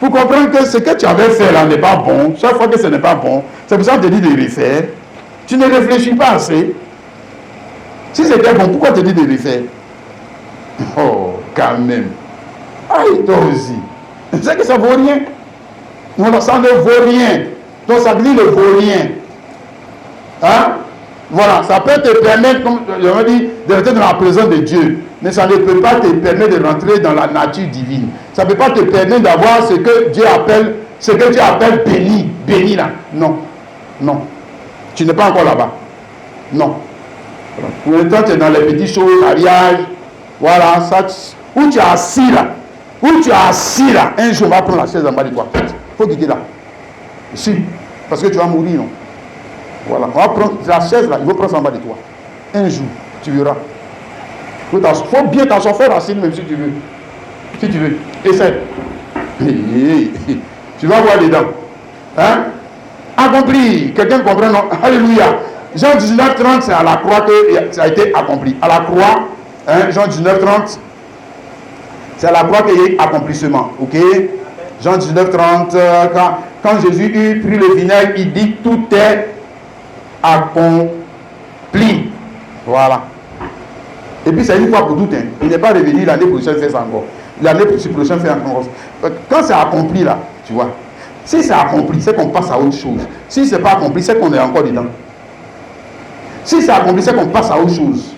pour comprendre que ce que tu avais fait là n'est pas bon. Chaque fois que ce n'est pas bon, c'est pour ça que tu te dis de refaire. Tu ne réfléchis pas assez. Si c'était bon, pourquoi tu te dis de refaire? Oh, quand même. Aïe, toi aussi. C'est que ça ne vaut rien. Non, ça ne vaut rien. Ton sacrifice ne vaut rien. Hein? Voilà, ça peut te permettre, comme je dit, de rentrer dans la présence de Dieu. Mais ça ne peut pas te permettre de rentrer dans la nature divine. Ça ne peut pas te permettre d'avoir ce que Dieu appelle béni. Béni là. Non. Non. Tu n'es pas encore là-bas. Non. Voilà. Pour l'instant, tu es dans les petites choses, mariage. Voilà, ça. Où tu es assis là. Un jour, on va prendre la chaise en bas de toi. Il faut quitter là. Si. Parce que tu vas mourir, non? Voilà. On va prendre la chaise là, il faut prendre ça en bas de toi. Un jour, tu verras. Il faut bien t'asseoir, faire assis même si tu veux. Si tu veux. Essaie. Tu vas voir dedans. Hein? Accompli. Quelqu'un comprend, non? Alléluia. Jean 19, 30, c'est à la croix que ça a été accompli. À la croix, hein, Jean 19, 30, c'est à la croix qu'il y a eu accomplissement. Ok? Jean 19, 30, quand Jésus eut pris le vinaigre, il dit tout est accompli. Voilà. Et puis c'est une fois pour toutes. Hein. Il n'est pas revenu l'année prochaine faire ça encore. L'année prochaine faire encore. Quand c'est accompli là, tu vois. Si c'est accompli, c'est qu'on passe à autre chose. Si c'est pas accompli, c'est qu'on est encore dedans. Si c'est accompli, c'est qu'on passe à autre chose.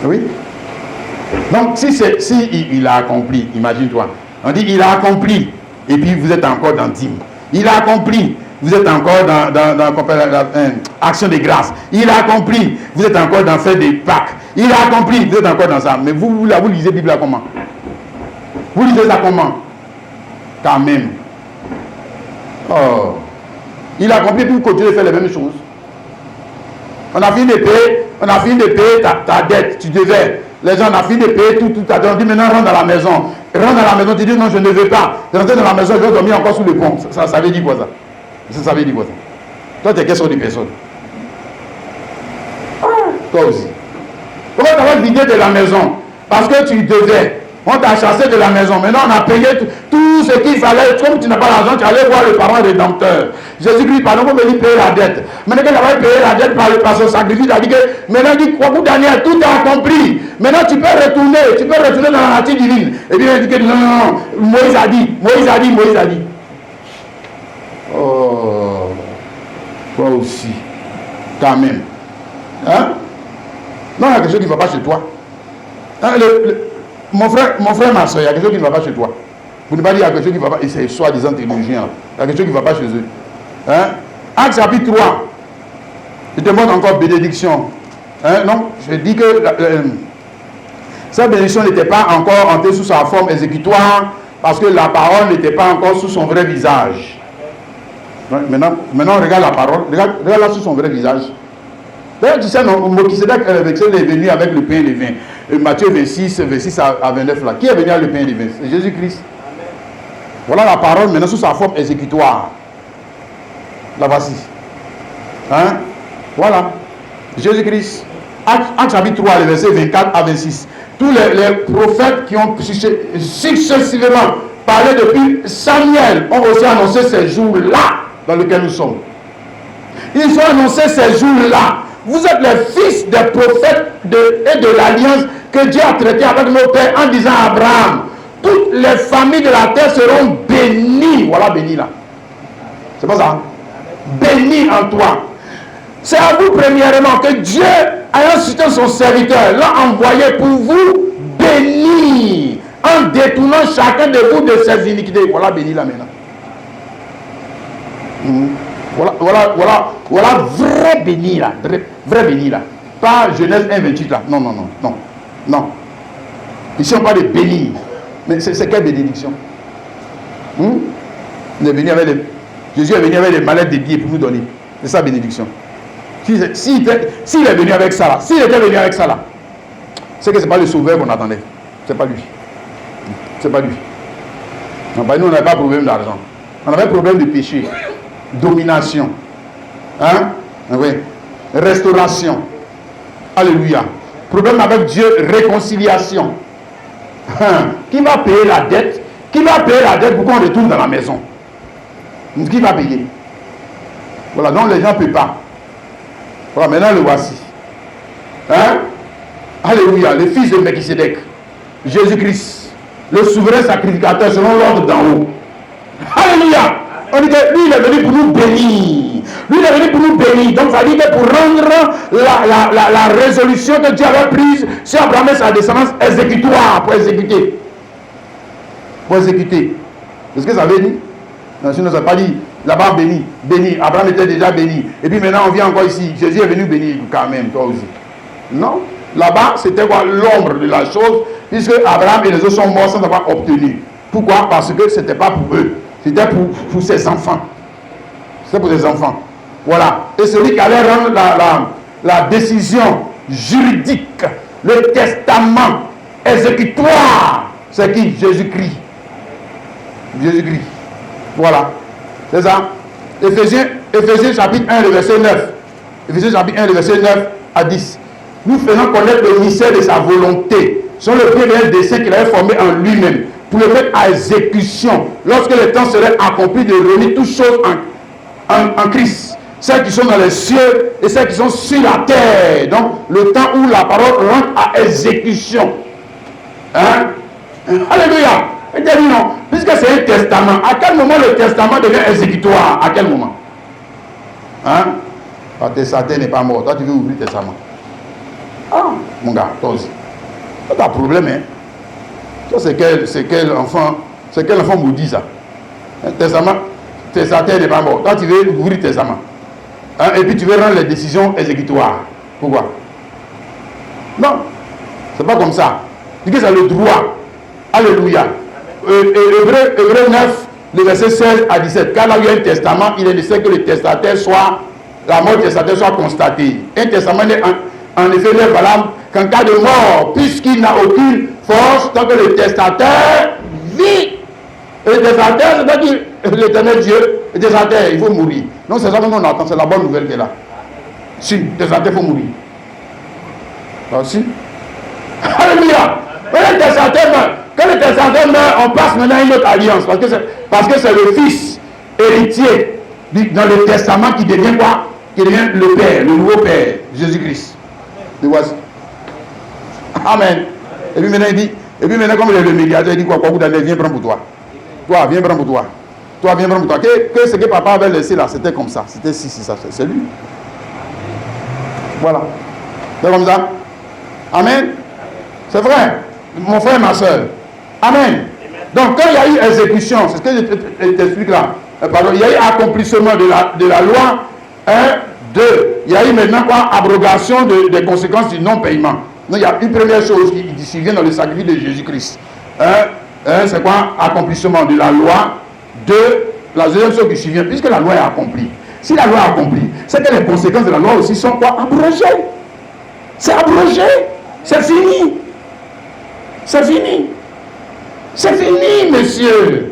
Oui. Donc si il a accompli, imagine-toi. On dit il a accompli. Et puis vous êtes encore dans dîme. Il a accompli. Vous êtes encore dans action de grâce. Il a accompli. Vous êtes encore dans faire des Pâques. Il a accompli. Vous êtes encore dans ça. Mais vous lisez la Bible là comment? Vous lisez ça comment? Quand même. Oh. Il a accompli pour continuer de faire les mêmes choses. On a fini de payer ta dette. Tu devais. Les gens ont fini de payer tout à l'heure. On dit maintenant rentre dans la maison. Rentre dans la maison, tu dis non, je ne veux pas. Rentrer dans la maison, je vais dormir encore sous le pont. Ça veut dire quoi ça? Ça veut dire quoi ça? Toi, tu es quelle sorte de personne? Toi aussi. Pourquoi tu vas vider de la maison? Parce que tu devais. On t'a chassé de la maison. Maintenant, on a payé tout ce qu'il fallait. Comme tu n'as pas l'argent, tu allais voir le parent rédempteur. Jésus-Christ, pardon, pour venir payer la dette. Maintenant qu'il avait payé la dette par son sacrifice, il a dit que maintenant, il dit, Daniel, tout est accompli. Maintenant, tu peux retourner dans la nature divine. Et puis, il dit que non, Moïse a dit. Oh, toi aussi, quand même. Hein? Non, il y a quelque chose qui ne va pas chez toi. Hein, mon frère, ma soeur, il y a quelque chose qui ne va pas chez toi. Vous ne pas dire qu'il y a quelque chose qui ne va pas, et c'est soi-disant théologien. Il y a quelque chose qui ne va pas chez eux. Hein? Acte chapitre 3. Je te montre encore bénédiction. Hein? Non, je dis que cette bénédiction n'était pas encore entrée sous sa forme exécutoire parce que la parole n'était pas encore sous son vrai visage. Maintenant regarde la parole. Regarde-la sous son vrai visage. D'ailleurs, tu sais, Melchisédek est venu avec le pain et le vin. Matthieu 26 à 29 là. Qui est venu avec le pain et le vin? C'est Jésus-Christ. Voilà la parole maintenant sous sa forme exécutoire. La voici. Hein? Voilà. Jésus-Christ. Acte chapitre 3, le verset 24 à 26. Tous les prophètes qui ont successivement parlé depuis Samuel ont aussi annoncé ces jours-là dans lesquels nous sommes. Ils ont annoncé ces jours-là. Vous êtes les fils des prophètes et de l'alliance que Dieu a traité avec nos pères en disant à Abraham, toutes les familles de la terre seront bénies. Voilà, bénies là. C'est pas ça? Bénies en toi. C'est à vous premièrement que Dieu, ayant suscité son serviteur, l'a envoyé pour vous bénir en détournant chacun de vous de ses iniquités. Voilà, béni là maintenant. Voilà vrai béni là. Vrai béni là. Pas Genèse 1,28 là. Non. Ici on parle de béni. Mais c'est quelle bénédiction? Jésus est venu avec les mallettes de billets pour nous donner. C'est sa bénédiction. S'il est venu avec ça là, s'il était venu avec ça là, c'est que ce n'est pas le sauveur qu'on attendait. C'est pas lui. C'est pas lui. Non, bah, nous, on n'avait pas de problème d'argent. On avait problème de péché, domination, hein? Oui. Restauration. Alléluia. Problème avec Dieu, réconciliation. Qui va payer la dette? Qui va payer la dette pour qu'on retourne dans la maison? Qui va payer? Voilà, donc les gens ne paient pas. Voilà, maintenant le voici. Hein? Alléluia, le fils de Melchisédek, Jésus-Christ, le souverain sacrificateur selon l'ordre d'en haut. Alléluia! On dit que lui, il est venu pour nous bénir. Lui, il est venu pour nous bénir. Donc, ça dit que pour rendre la résolution que Dieu avait prise sur Abraham et sa descendance exécutoire, pour exécuter. Pour exécuter. C'est ce que ça veut dire? Non, sinon, ça n'a pas dit là-bas béni. Béni. Abraham était déjà béni. Et puis maintenant, on vient encore ici. Jésus est venu bénir quand même, toi aussi. Non. Là-bas, c'était quoi? L'ombre de la chose, puisque Abraham et les autres sont morts sans avoir obtenu. Pourquoi? Parce que ce n'était pas pour eux. C'était pour ses enfants. C'était pour ses enfants. Voilà. Et celui qui allait rendre la décision juridique, le testament exécutoire, c'est qui? Jésus-Christ. Jésus-Christ. Voilà. C'est ça. Éphésiens chapitre 1, le verset 9. Éphésiens chapitre 1, le verset 9 à 10. Nous faisons connaître le mystère de sa volonté, sur le premier dessein qu'il avait formé en lui-même, pour le mettre à exécution, lorsque le temps serait accompli de réunir toutes choses en Christ, celles qui sont dans les cieux et celles qui sont sur la terre. Donc, le temps où la parole rentre à exécution. Hein? Alléluia! Et dit non, puisque c'est un testament, à quel moment le testament devient exécutoire? À quel moment? Hein? Parce que Satan n'est pas mort. Toi, tu veux ouvrir le testament. Ah, mon gars, toi aussi. Tu as un problème, hein? Ça, c'est quel enfant maudit, ça? Un testament, Satan n'est pas mort. Toi, tu veux ouvrir le testament. Hein? Et puis, tu veux rendre les décisions exécutoires. Pourquoi? Non, c'est pas comme ça. Dis que c'est le droit. Alléluia. Hébreu 9, le verset 16 à 17. Car là, il y a un testament, il est nécessaire que le testataire soit, la mort du testataire soit constatée. Un testament, en effet, n'est valable qu'en cas de mort, puisqu'il n'a aucune force, tant que le testateur vit. Et le testateur, c'est-à-dire l'éternel Dieu, le testateur, il faut mourir. Non, c'est ça qu'on attend, c'est la bonne nouvelle qui est là. Si, le testateur, il faut mourir. Ah, si. Alléluia. Quand le testateur meurt, on passe maintenant à une autre alliance. Parce que c'est le fils héritier dans le testament qui devient quoi? Qui devient le Père, le nouveau Père, Jésus-Christ. Le voici. Amen. Et puis maintenant, il dit, comme il est le médiateur, il dit quoi? Viens prendre pour toi. Toi, viens prendre pour toi. Toi, viens prendre pour toi. Que ce que papa avait laissé là, c'était comme ça. C'était si, ça, c'est lui. Voilà. C'est comme ça. Amen. C'est vrai. Mon frère et ma soeur. Amen. Donc, quand il y a eu exécution, c'est ce que je t'explique là. Pardon, il y a eu accomplissement de la loi. 1, 2. Il y a eu maintenant quoi? Abrogation des conséquences du non-paiement. Donc, il y a une première chose qui survient dans le sacrifice de Jésus-Christ. 1, c'est quoi? Accomplissement de la loi. 2, la deuxième chose qui survient, puisque la loi est accomplie. Si la loi est accomplie, c'est que les conséquences de la loi aussi sont quoi? Abrogées. C'est abrogé. C'est fini. C'est fini. C'est fini, monsieur.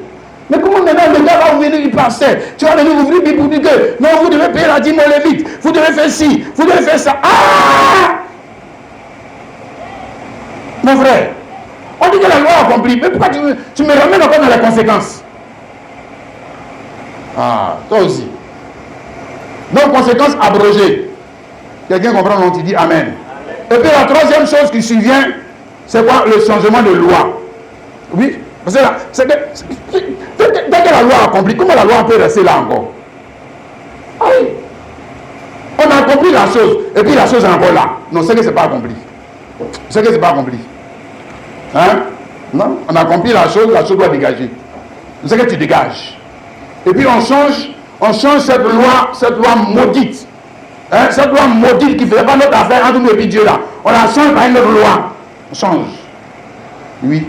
Mais comment maintenant le gars va venir y passer? Tu vas venir ouvrir Bible pour dire que non, vous devez payer la dîme aux Lévites. Vous devez faire ci, vous devez faire ça. Ah! Mon frère, on dit que la loi est accomplie. Mais pourquoi tu me ramènes encore dans les conséquences? Ah, toi aussi. Donc, conséquences abrogées. Quelqu'un comprend, donc tu dis Amen. Et puis la troisième chose qui survient, c'est quoi? Le changement de loi. Oui, parce que là, dès que la loi est accomplie, comment la loi peut rester là encore? Ah oui. On a accompli la chose, et puis la chose est encore là. Non, c'est que c'est pas accompli. C'est que c'est pas accompli. Hein? Non, on a accompli la chose doit dégager. C'est que tu dégages. Et puis on change cette loi maudite. Hein? Cette loi maudite qui ne faisait pas notre affaire entre nous et puis Dieu là. On la change par une autre loi. On change. Oui.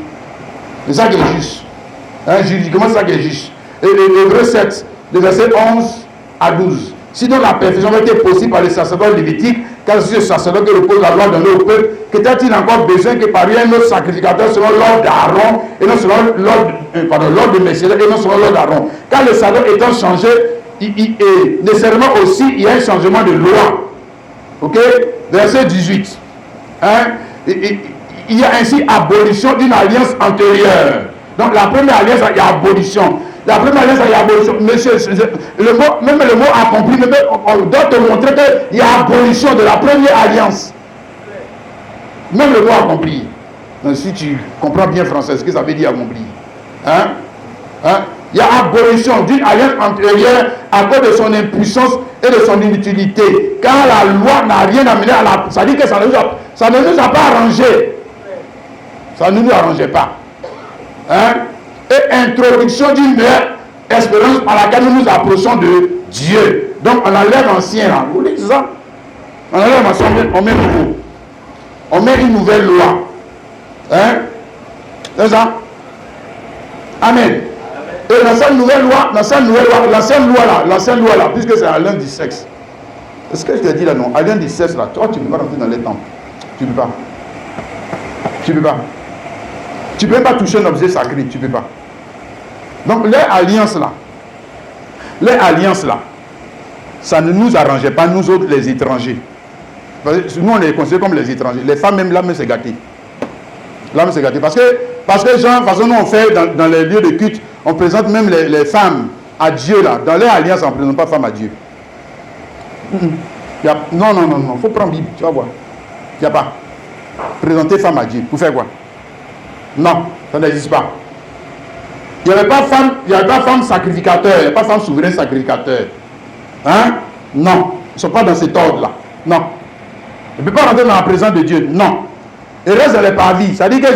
C'est ça qui est juste. Hein, juridiquement, c'est ça qui est juste. Et l'Hébreu 7, le verset 11 à 12. Sinon, la perfection avait été possible par les sacerdotes lévitiques, car c'est le sacerdoce qui repose la loi dans nos peuples, qu'était-il encore besoin que par un autre sacrificateur selon l'ordre d'Aaron, et non selon l'ordre de Melchizedek, et non selon l'ordre d'Aaron. Car le sacerdoce étant changé, nécessairement aussi, il y a un changement de loi. Ok? Verset 18. Hein? Il y a ainsi abolition d'une alliance antérieure. Donc la première alliance, il y a abolition. La première alliance, il y a abolition. Monsieur, même le mot accompli, on doit te montrer qu'il y a abolition de la première alliance. Même le mot accompli. Donc, si tu comprends bien français, ce que ça veut dire accompli. Hein? Il y a abolition d'une alliance antérieure à cause de son impuissance et de son inutilité. Car la loi n'a rien amené à la... Ça dit que ça ne nous a pas arrangé. Ça ne nous arrangeait pas. Hein? Et introduction d'une meilleure espérance par laquelle nous nous approchons de Dieu. Donc on enlève l'ancien là. Vous dites ça? On enlève l'ancien, on met nouveau. On met une nouvelle loi. Hein? C'est ça? Amen. Et dans cette nouvelle loi, l'ancienne loi là, puisque c'est à l'un du sexe. Est-ce que je te dis là non? À l'un du sexe là, toi tu ne peux pas rentrer dans les temples. Tu ne peux pas. Tu ne peux pas. Tu ne peux pas toucher un objet sacré, tu ne peux pas. Donc les alliances là, ça ne nous arrangeait pas, nous autres les étrangers. Nous on les considère comme les étrangers. Les femmes même, l'âme s'est gâtée. L'âme s'est gâtée. Parce que genre, de toute façon, nous on fait dans les lieux de culte, on présente même les femmes à Dieu là. Dans les alliances, on ne présente pas femmes à Dieu. Non, il faut prendre Bible, tu vas voir. Il n'y a pas. Présenter femme à Dieu. Pour faire quoi? Non, ça n'existe pas. Il n'y avait pas femme sacrificateur, il n'y a pas femme souverain sacrificateur. Hein? Non. Ils ne sont pas dans cet ordre-là. Non. On ne peut pas rentrer dans la présence de Dieu. Non. Et reste dans les parvis. Ça dit que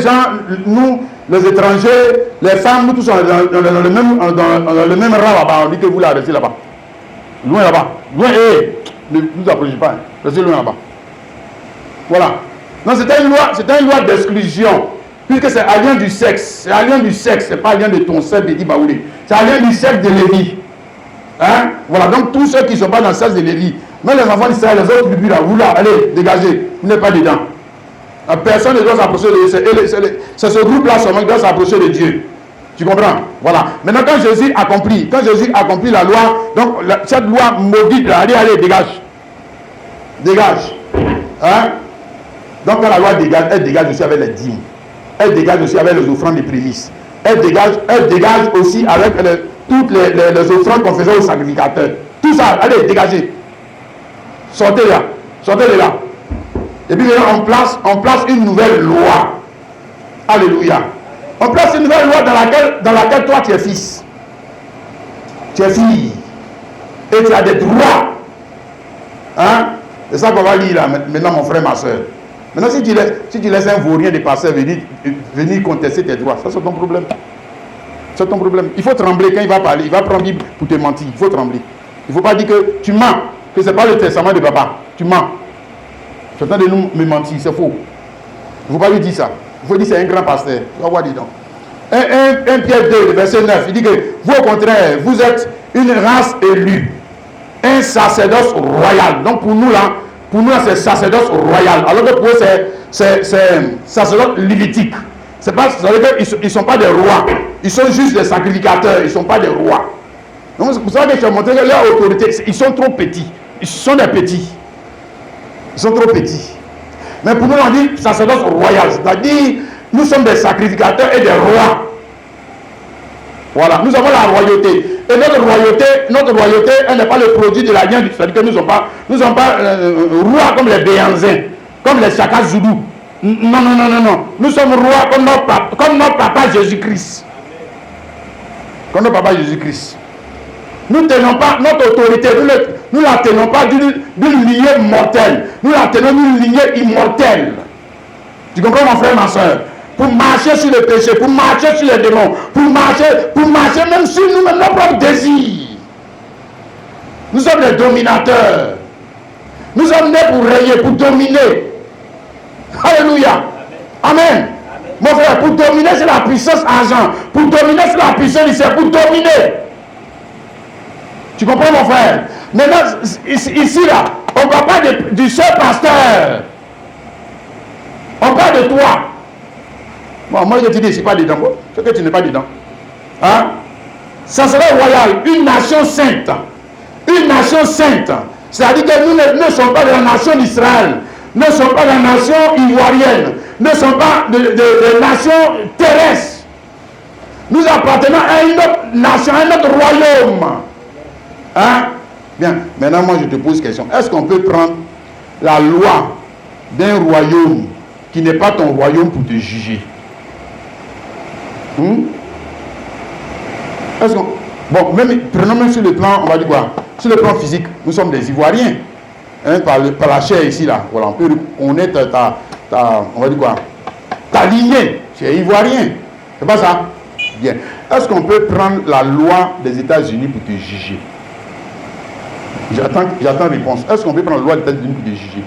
nous, les étrangers, les femmes, nous tous sommes dans le même rang là-bas. On dit que vous là, restez là-bas. Loin là-bas. Loin, ne vous approchez pas. Restez loin là-bas. Voilà. Non, c'était une loi d'exclusion. Puisque c'est alliance du sexe. C'est alliance du sexe. C'est pas alliance de ton sexe, Bédi Baoulé. C'est alliance du sexe de Lévi. Hein? Voilà. Donc tous ceux qui ne sont pas dans le sexe de Lévi, même les enfants d'Israël, les autres bibis là, vous là, allez, dégagez. Vous n'êtes pas dedans. Personne ne doit s'approcher de Dieu. C'est ce groupe-là seulement qui doit s'approcher de Dieu. Tu comprends? Voilà. Maintenant, quand Jésus accomplit la loi, donc cette loi maudite, allez, dégage. Dégage. Hein? Donc, quand la loi dégage, elle dégage aussi avec les dîmes. Elle dégage aussi avec les offrandes des prémices. Elle dégage aussi avec toutes les offrandes qu'on faisait aux sacrificateurs. Tout ça, allez, dégagez. Sortez de là. Et puis maintenant, on place une nouvelle loi. Alléluia. On place une nouvelle loi dans laquelle toi tu es fils. Tu es fille. Et tu as des droits. Hein? C'est ça qu'on va lire là, maintenant, mon frère, ma soeur. Maintenant, si tu laisses un vaurien des pasteurs venir contester tes droits, ça c'est ton problème. C'est ton problème. Il faut trembler quand il va parler. Il va prendre Bible pour te mentir. Il faut trembler. Il ne faut pas dire que tu mens, que ce n'est pas le testament de papa. Tu mens. Tu es en train de nous me mentir, c'est faux. Il ne faut pas lui dire ça. Il faut dire que c'est un grand pasteur. Tu vas voir dedans. 1 Pierre 2, verset 9, il dit que vous, au contraire, vous êtes une race élue, un sacerdoce royal. Donc pour nous là, c'est sacerdoce royal. Alors que pour eux, c'est sacerdoce lévitique. C'est pas, ça veut dire qu'ils ne sont pas des rois. Ils sont juste des sacrificateurs. Ils ne sont pas des rois. Donc c'est pour ça que je t'ai montré que leur autorité, ils sont trop petits. Ils sont des petits. Ils sont trop petits. Mais pour nous, on dit sacerdoce royal. C'est-à-dire, nous sommes des sacrificateurs et des rois. Voilà, nous avons la royauté. Et notre royauté, elle n'est pas le produit de la viande. C'est-à-dire que nous ne sommes pas rois comme les Béanzins, comme les Chaka Zoulou. Non. Nous sommes rois comme notre papa Jésus-Christ. Comme notre papa Jésus-Christ. Nous ne tenons pas notre autorité, nous ne la tenons pas d'une lignée mortelle. Nous la tenons d'une lignée immortelle. Tu comprends, mon frère, ma soeur? Pour marcher sur le péché, pour marcher sur les démons, pour marcher même sur nous-mêmes, nos propres désirs. Nous sommes des dominateurs. Nous sommes nés pour régner, pour dominer. Alléluia. Amen. Mon frère, pour dominer, c'est la puissance argent. Pour dominer, c'est la puissance lycée. Pour dominer. Tu comprends, mon frère? Maintenant, ici, là, on ne parle pas du seul pasteur. On parle de toi. Bon, moi, je te dis, je ne suis pas dedans. C'est que tu n'es pas dedans. Hein? Ça serait royal. Une nation sainte. Une nation sainte. C'est-à-dire que nous ne sommes pas de la nation d'Israël. Ne sommes pas de la nation ivoirienne. Ne sommes pas de nation terrestre. Nous appartenons à une autre nation, à un autre royaume. Hein? Bien, maintenant moi je te pose une question. Est-ce qu'on peut prendre la loi d'un royaume qui n'est pas ton royaume pour te juger? Est-ce qu'on... Bon, prenons même sur le plan, on va dire quoi? Sur le plan physique, nous sommes des Ivoiriens. Hein, par la chair ici, là. Voilà, on peut reconnaître on va dire quoi? Ta lignée, tu es Ivoirien. C'est pas ça? Bien. Est-ce qu'on peut prendre la loi des États-Unis pour te juger? J'attends réponse. Est-ce qu'on peut prendre la loi des États-Unis pour te juger?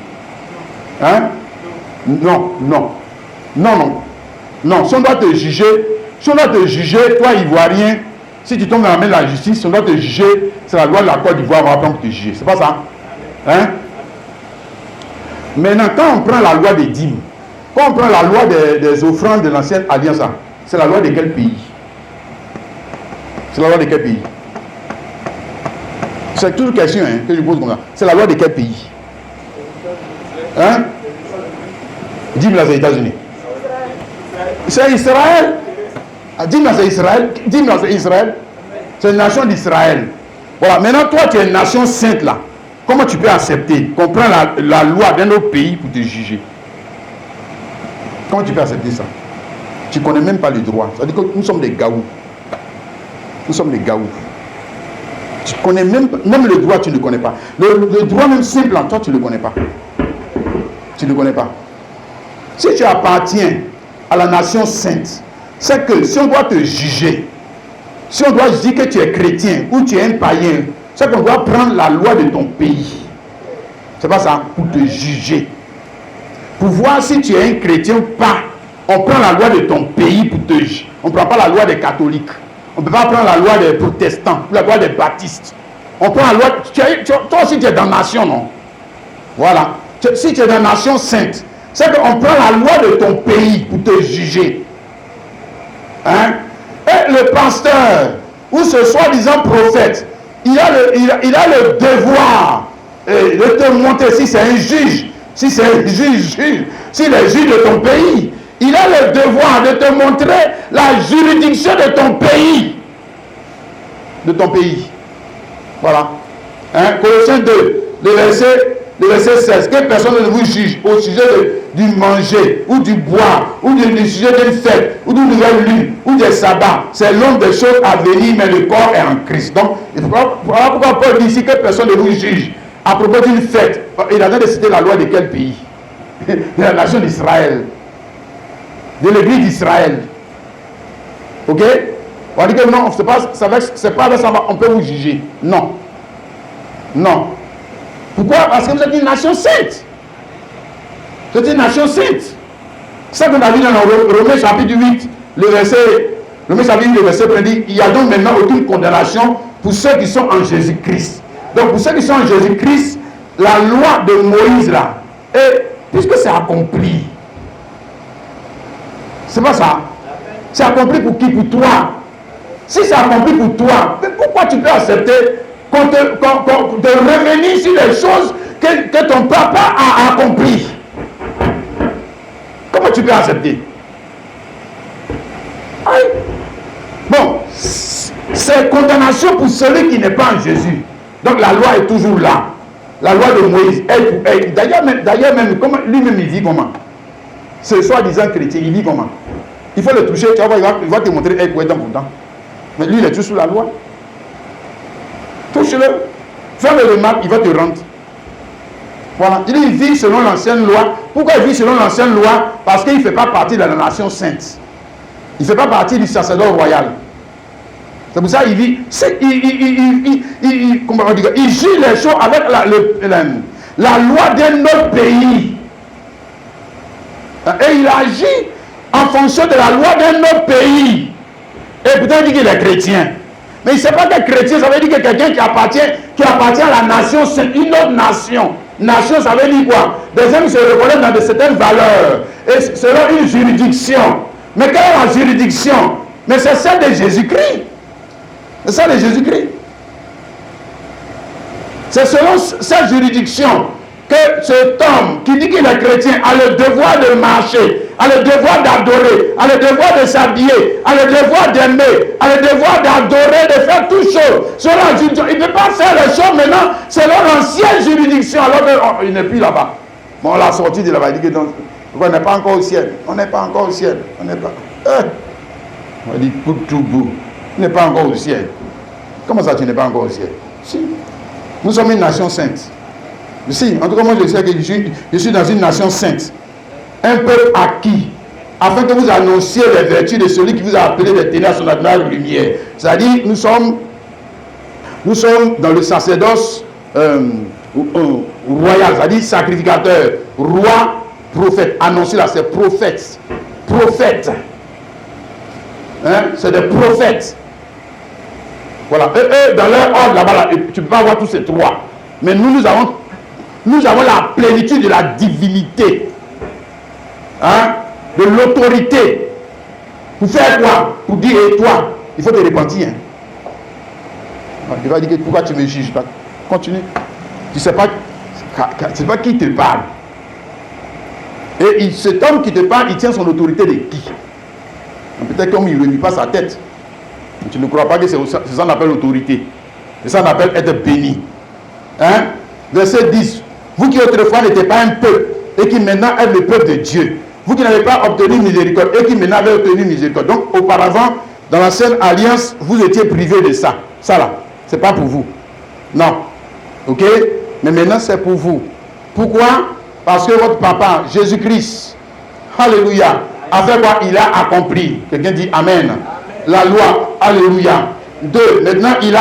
Hein? Non. Si on doit te juger, toi Ivoirien, si tu tombes dans la main de la justice, si on doit te juger, c'est la loi de la Côte d'Ivoire, on va prendre pour te juger. C'est pas ça? Hein? Maintenant, quand on prend la loi des dîmes, quand on prend la loi des offrandes de l'ancienne alliance, c'est la loi de quel pays? C'est la loi de quel pays? C'est toute question que je pose comme ça. C'est la loi de quel pays? Hein? Dis-moi, c'est les États-Unis. C'est Israël. Dis-moi, c'est Israël. Dis-moi, c'est Israël. C'est une nation d'Israël. Voilà. Maintenant, toi, tu es une nation sainte là. Comment tu peux accepter qu'on prend la loi d'un autre pays pour te juger? Comment tu peux accepter ça? Tu ne connais même pas le droit. Ça veut dire que nous sommes des gaous. Nous sommes des gaous. Tu connais même le droit, tu ne le connais pas. Le droit même simple en toi, tu ne le connais pas. Tu ne le connais pas. Si tu appartiens à la nation sainte, c'est que si on doit te juger, si on doit dire que tu es chrétien ou tu es un païen, c'est qu'on doit prendre la loi de ton pays. C'est pas ça, pour te juger. Pour voir si tu es un chrétien ou pas, on prend la loi de ton pays pour te juger. On ne prend pas la loi des catholiques. On ne peut pas prendre la loi des protestants, la loi des baptistes. On prend la loi... Toi aussi, tu es dans la nation, non? Voilà. Si tu es dans la nation sainte, C'est qu'on prend la loi de ton pays pour te juger. Hein? Et le pasteur, ou ce soi-disant prophète, il a le devoir de te montrer si c'est un juge, si c'est un juge, s'il est juge de ton pays. Il a le devoir de te montrer la juridiction de ton pays. De ton pays. Voilà. Hein? Colossiens 2, le verset 16. Que personne ne vous juge au sujet du manger, ou du boire, ou du sujet d'une fête, ou d'une nouvelle lune, ou des sabbats. C'est l'homme des choses à venir, mais le corps est en Christ. Donc, voilà pourquoi Paul dit ici que personne ne vous juge à propos d'une fête. Il a de citer la loi de quel pays? De la nation d'Israël. De l'église d'Israël. Ok? On va dire que non, c'est pas avec ça on peut vous juger. Non. Non. Pourquoi? Parce que vous êtes une nation sainte. Vous êtes une nation sainte. C'est ça qu'on a vu dans Romains chapitre 8, le verset 1 dit, il n'y a donc maintenant aucune condamnation pour ceux qui sont en Jésus-Christ. Donc pour ceux qui sont en Jésus-Christ, la loi de Moïse là, et puisque c'est accompli, c'est pas ça. C'est accompli pour qui? Pour toi. Si c'est accompli pour toi, mais pourquoi tu peux accepter de revenir sur les choses que ton papa a accomplies? Comment tu peux accepter? Bon, c'est condamnation pour celui qui n'est pas en Jésus. Donc la loi est toujours là. La loi de Moïse. D'ailleurs même, lui-même il vit comment? Ce soi-disant chrétien, il vit comment? Il faut le toucher, tu vas voir, il va te montrer quoi est dans mon temps. Mais lui, il est toujours sous la loi. Touche-le. Fais le remarque, il va te rendre. Voilà. Il vit selon l'ancienne loi. Pourquoi il vit selon l'ancienne loi? Parce qu'il ne fait pas partie de la nation sainte. Il ne fait pas partie du sacerdoce royal. C'est pour ça qu'il vit. Comment on dit? Il gère les choses avec la loi d'un autre pays. Et il agit en fonction de la loi d'un autre pays. Et pourtant il dit qu'il est chrétien. Mais il ne sait pas que chrétien, ça veut dire que quelqu'un qui appartient à la nation, c'est une autre nation. Nation, ça veut dire quoi? Des hommes qui se reconnaissent dans de certaines valeurs. Et selon une juridiction. Mais quelle est la juridiction? Mais c'est celle de Jésus-Christ. C'est celle de Jésus-Christ. C'est selon cette juridiction que cet homme qui dit qu'il est chrétien a le devoir de marcher, a le devoir d'adorer, a le devoir de s'habiller, a le devoir d'aimer, a le devoir d'adorer, de faire toutes choses. Selon la juridiction, il ne peut pas faire les choses maintenant selon l'ancienne juridiction, alors qu'il n'est plus là-bas. Bon, on l'a sorti de là-bas, il dit que on n'est pas encore au ciel. On n'est pas encore au ciel. On n'est pas. On dit pour tout bout. On n'est pas encore au ciel. Comment ça, tu n'es pas encore au ciel? Si. Nous sommes une nation sainte. Si, en tout cas, moi je sais que je suis dans une nation sainte. Un peuple acquis, afin que vous annonciez les vertus de celui qui vous a appelé de ténèbres à son admirable lumière. C'est-à-dire, nous sommes dans le sacerdoce royal, c'est-à-dire sacrificateur, roi, prophète. Annoncé là, c'est prophète. Prophète. Hein? C'est des prophètes. Voilà. Et dans leur ordre là-bas, là, tu ne peux pas avoir tous ces trois. Mais nous avons la plénitude de la divinité, hein, de l'autorité. Pour faire quoi? Pour dire, et toi, il faut te repentir. Hein. Il va dire, pourquoi tu me juges? Continue. Tu ne sais pas qui te parle. Et cet homme qui te parle, il tient son autorité de qui? Peut-être comme il ne remue pas sa tête. Tu ne crois pas que c'est ça qu'on appelle l'autorité. C'est ça qu'on appelle être béni. Hein? Verset 10. Vous qui autrefois n'étiez pas un peuple et qui maintenant êtes le peuple de Dieu. Vous qui n'avez pas obtenu miséricorde et qui maintenant avez obtenu miséricorde. Donc auparavant, dans l'ancienne alliance, vous étiez privés de ça. Ça là, c'est pas pour vous. Non. Ok? Mais maintenant c'est pour vous. Pourquoi? Parce que votre papa, Jésus-Christ, alléluia, a fait quoi? Il a accompli. Quelqu'un dit Amen. La loi, alléluia. 2. Maintenant il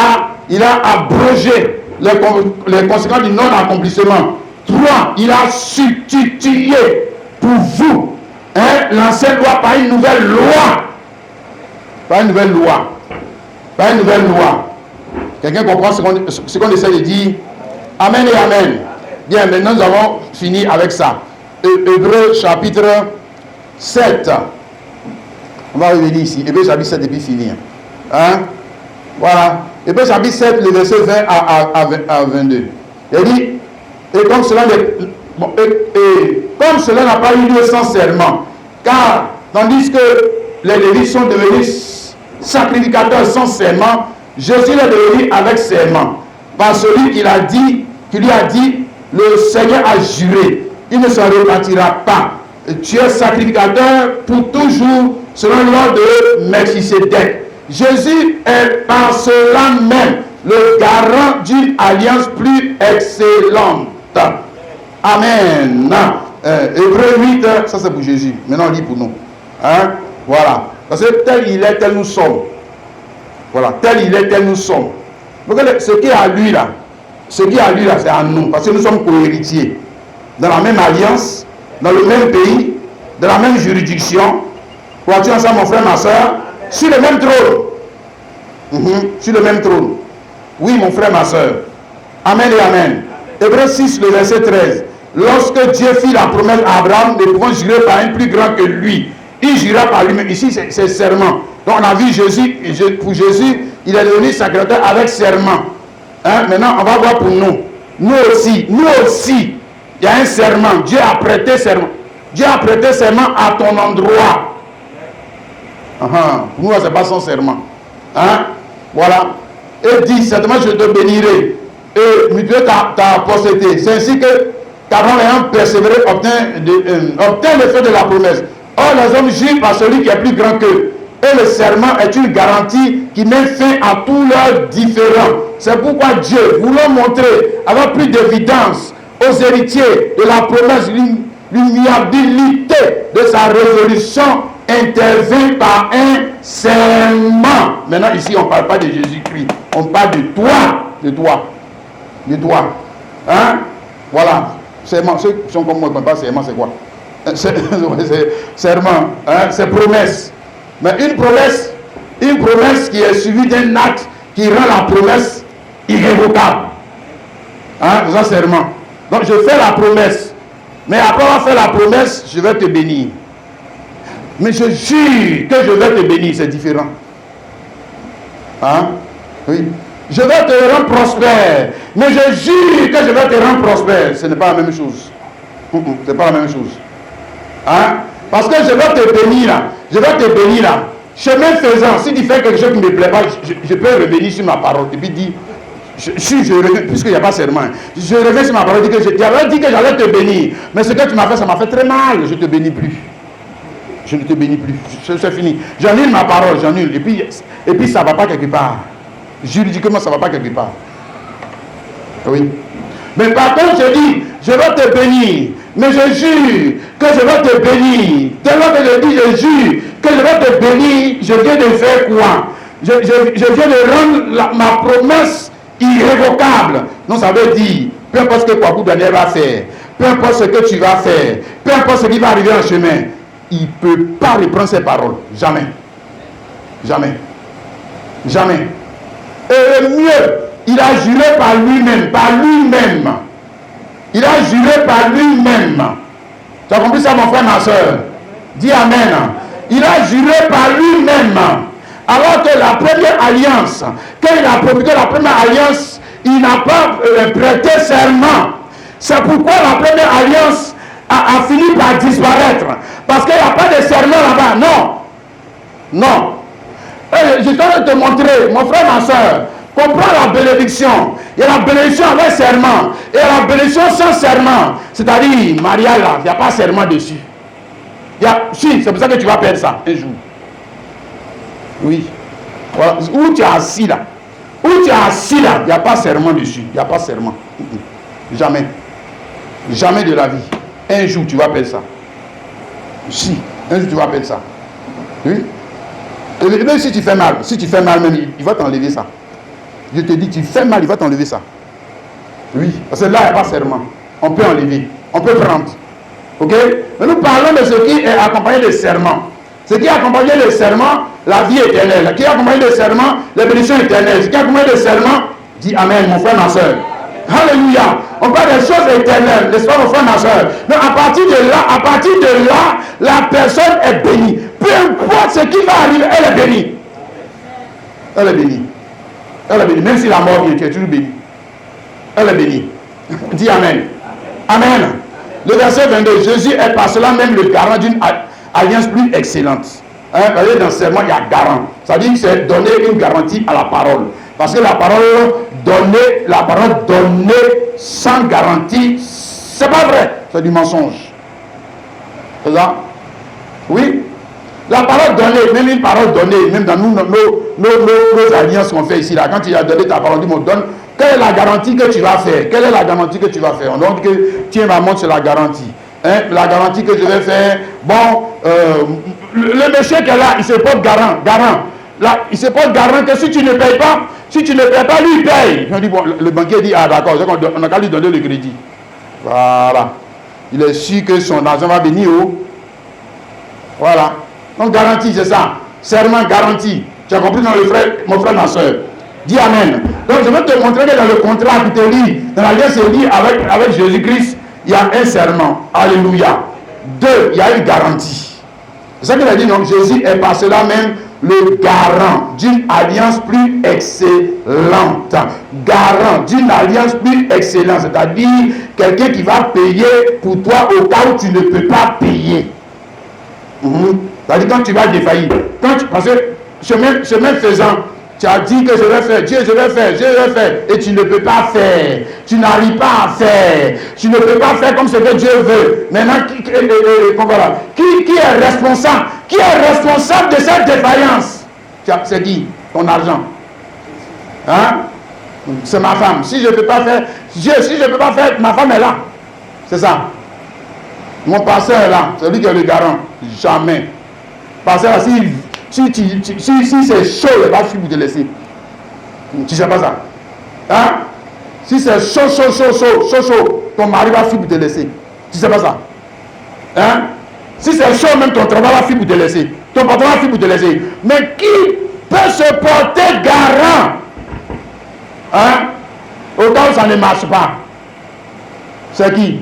a abrogé les conséquences du non-accomplissement. 3. Il a substitué pour vous, hein, l'ancienne loi par une nouvelle loi. Par une nouvelle loi. Par une nouvelle loi. Quelqu'un comprend ce qu'on essaie de dire? Amen et amen. Bien, maintenant nous avons fini avec ça. Hébreux chapitre 7. On va revenir ici. Hébreux chapitre 7 et puis finir. Hein? Voilà. Hébreux chapitre 7, le verset 20 à 22. Il dit, et comme cela n'a pas eu lieu sans serment, car tandis que les Lévites sont devenus sacrificateurs sans serment, Jésus est devenu avec serment. Par celui qui lui a dit, le Seigneur a juré, il ne se repentira pas. Tu es sacrificateur pour toujours, selon l'ordre de Melchisédek. Jésus est par cela même le garant d'une alliance plus excellente. Amen. Hébreux 8, ça c'est pour Jésus. Maintenant on lit pour nous. Hein? Voilà. Parce que tel il est, tel nous sommes. Voilà. Tel il est, tel nous sommes. Donc, ce qui est à lui là, c'est à nous. Parce que nous sommes co-héritiers. Dans la même alliance, dans le même pays, dans la même juridiction. Vois-tu ensemble, mon frère, ma soeur? Sur le même trône. Sur le même trône. Oui, mon frère, ma soeur. Amen et amen. Hébreux 6, le verset 13. Lorsque Dieu fit la promesse à Abraham, nous pouvons jurer par un plus grand que lui. Il jura par lui-même. Ici, c'est serment. Donc, on a vu Jésus. Pour Jésus, il est devenu sacrificateur avec serment. Hein? Maintenant, on va voir pour nous. Nous aussi, il y a un serment. Dieu a prêté serment. Dieu a prêté serment à ton endroit. Pour nous, ce n'est pas son serment. Hein? Voilà. Et dit, certainement, je te bénirai. Et multiplier ta postérité. C'est ainsi que qu'Abraham ayant persévéré obtint le fait de la promesse. Or, les hommes jurent par celui qui est plus grand qu'eux. Et le serment est une garantie qui met fin à tous leurs différends. C'est pourquoi Dieu, voulant montrer avec plus d'évidence aux héritiers de la promesse l'immuabilité de sa résolution, intervient par un serment. Maintenant, ici, on ne parle pas de Jésus-Christ. On parle de toi. De toi. Hein? Voilà. Serment. Ceux qui sont comme moi, ne parlent pas serment, c'est quoi? Serment. Hein? C'est promesse. Mais une promesse qui est suivie d'un acte qui rend la promesse irrévocable. Hein? C'est un serment. Donc, je fais la promesse. Mais après avoir fait la promesse, je vais te bénir. Mais je jure que je vais te bénir, c'est différent. Hein? Oui. Je vais te rendre prospère. Mais je jure que je vais te rendre prospère. Ce n'est pas la même chose. Ce n'est pas la même chose. Hein? Parce que je vais te bénir là. Je vais te bénir là. Chemin faisant, si tu fais quelque chose qui ne me plaît pas, je peux revenir sur ma parole. Et puis dire, je reviens, puisqu'il n'y a pas serment. Je reviens sur ma parole. J'avais dit que j'allais te bénir. Mais ce que tu m'as fait, ça m'a fait très mal. Je ne te bénis plus. Je ne te bénis plus. C'est fini. J'annule ma parole, j'annule. Et puis ça ne va pas quelque part. Juridiquement, ça ne va pas quelque part. Oui. Mais par contre, je dis, je vais te bénir. Mais je jure que je vais te bénir. Tellement que je dis, je jure que je vais te bénir, je viens de faire quoi? Je viens de rendre ma promesse irrévocable. Donc ça veut dire, peu importe ce que Kwaku Daniel va faire, peu importe ce que tu vas faire, peu importe ce qui va arriver en chemin, il ne peut pas reprendre ses paroles. Jamais. Jamais. Jamais. Et mieux, il a juré par lui-même. Il a juré par lui-même. Tu as compris ça, mon frère, ma soeur? Dis amen. Il a juré par lui-même. Alors que la première alliance, quand il a promulgué la première alliance, il n'a pas prêté serment. C'est pourquoi la première alliance a fini par disparaître. Parce qu'il n'y a pas de serment là-bas. Non. Et je dois te montrer, mon frère, ma soeur, comprends la bénédiction. Il y a la bénédiction avec serment. Et la bénédiction sans serment. C'est-à-dire, Maria là, il n'y a pas serment dessus. Si, c'est pour ça que tu vas perdre ça un jour. Oui. Voilà. Où tu es assis là, il n'y a pas serment dessus. Il n'y a pas serment. Jamais. Jamais de la vie. Un jour, tu vas perdre ça. Si, un jour, tu vas perdre ça. Oui. Et même si tu fais mal, même, il va t'enlever ça. Je te dis, tu fais mal, il va t'enlever ça. Oui. Parce que là, il n'y a pas serment. On peut enlever. On peut prendre. Ok? Mais nous parlons de ce qui est accompagné de serment. Ce qui est accompagné de serment, la vie éternelle. Ce qui est accompagné de serment, la bénédiction éternelle. Ce qui est accompagné de serment, dis amen, mon frère, ma soeur. Alléluia. On parle des choses éternelles, n'est-ce pas, mon frère, ma soeur? Mais à partir de là, la personne est bénie. Peu importe ce qui va arriver, elle est bénie. Elle est bénie. Elle est bénie. Même si la mort vient, tu es toujours bénie. Elle est bénie. Dis Amen. Amen. Le verset 22, Jésus est par cela même le garant d'une alliance plus excellente. Hein, dans le serment, il y a garant. Ça dit que c'est donner une garantie à la parole. Parce que la parole donnée sans garantie, c'est pas vrai. C'est du mensonge. C'est ça? Oui. La parole donnée, même une parole donnée, même dans nos alliances qu'on fait ici, là, quand tu as donné ta parole, tu me donnes, quelle est la garantie que tu vas faire? Quelle est la garantie que tu vas faire? On dit que tiens, maman, c'est la garantie. Hein? La garantie que je vais faire, bon, le monsieur qui est là, il se porte garant. Là, il se porte garant que si tu ne payes pas, lui, il paye. Je dis, bon, le banquier dit, ah d'accord, on a qu'à lui donner le crédit. Voilà. Il est sûr que son argent va venir où? Voilà. Donc, garantie, c'est ça. Serment garanti. Tu as compris, mon frère, ma soeur? Dis Amen. Donc, je vais te montrer que dans le contrat qui te lie, dans l'alliance qui te lie avec Jésus-Christ, il y a un serment. Alléluia. 2, il y a une garantie. C'est ça qu'il a dit, donc Jésus est par cela même le garant d'une alliance plus excellente. Garant d'une alliance plus excellente. C'est-à-dire quelqu'un qui va payer pour toi au cas où tu ne peux pas payer. C'est-à-dire quand tu vas défaillir. Parce que chemin faisant, tu as dit que je vais faire, Dieu, je vais faire, et tu ne peux pas faire. Tu n'arrives pas à faire. Tu ne peux pas faire comme ce que Dieu veut. Maintenant, qui est responsable? Qui est responsable de cette défaillance? C'est qui? Ton argent. Hein? C'est ma femme. Si je ne peux pas faire, Dieu, si je ne peux pas faire, ma femme est là. C'est ça. Mon pasteur est là. C'est lui qui est le garant. Jamais. Pasteur là, si c'est chaud, il va fuir pour te laisser. Tu ne sais pas ça. Hein? Si c'est chaud, ton mari va fuir pour te laisser. Tu ne sais pas ça. Hein? Si c'est chaud, même ton travail va fuir pour te laisser. Ton patron va fuir pour te laisser. Mais qui peut se porter garant? Hein? Au cas où ça ne marche pas. C'est qui?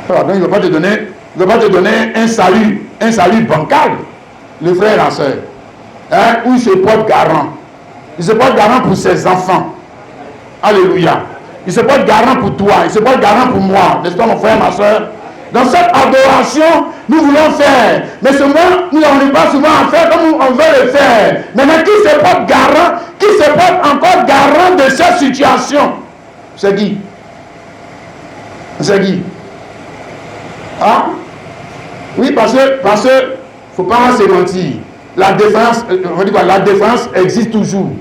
Alors, donc il ne va pas te donner un salut bancal. Le frère et la soeur, hein, où il se porte garant. Il se porte garant pour ses enfants. Alléluia. Il se porte garant pour toi. Il se porte garant pour moi. N'est-ce pas, mon frère, ma soeur? Dans cette adoration, nous voulons faire. Mais seulement, nous n'arrivons pas souvent à faire comme on veut le faire. Maintenant, qui se porte garant? Qui se porte encore garant de cette situation? C'est qui? C'est qui? Ah? Oui, parce que faut pas se mentir. La défense existe toujours.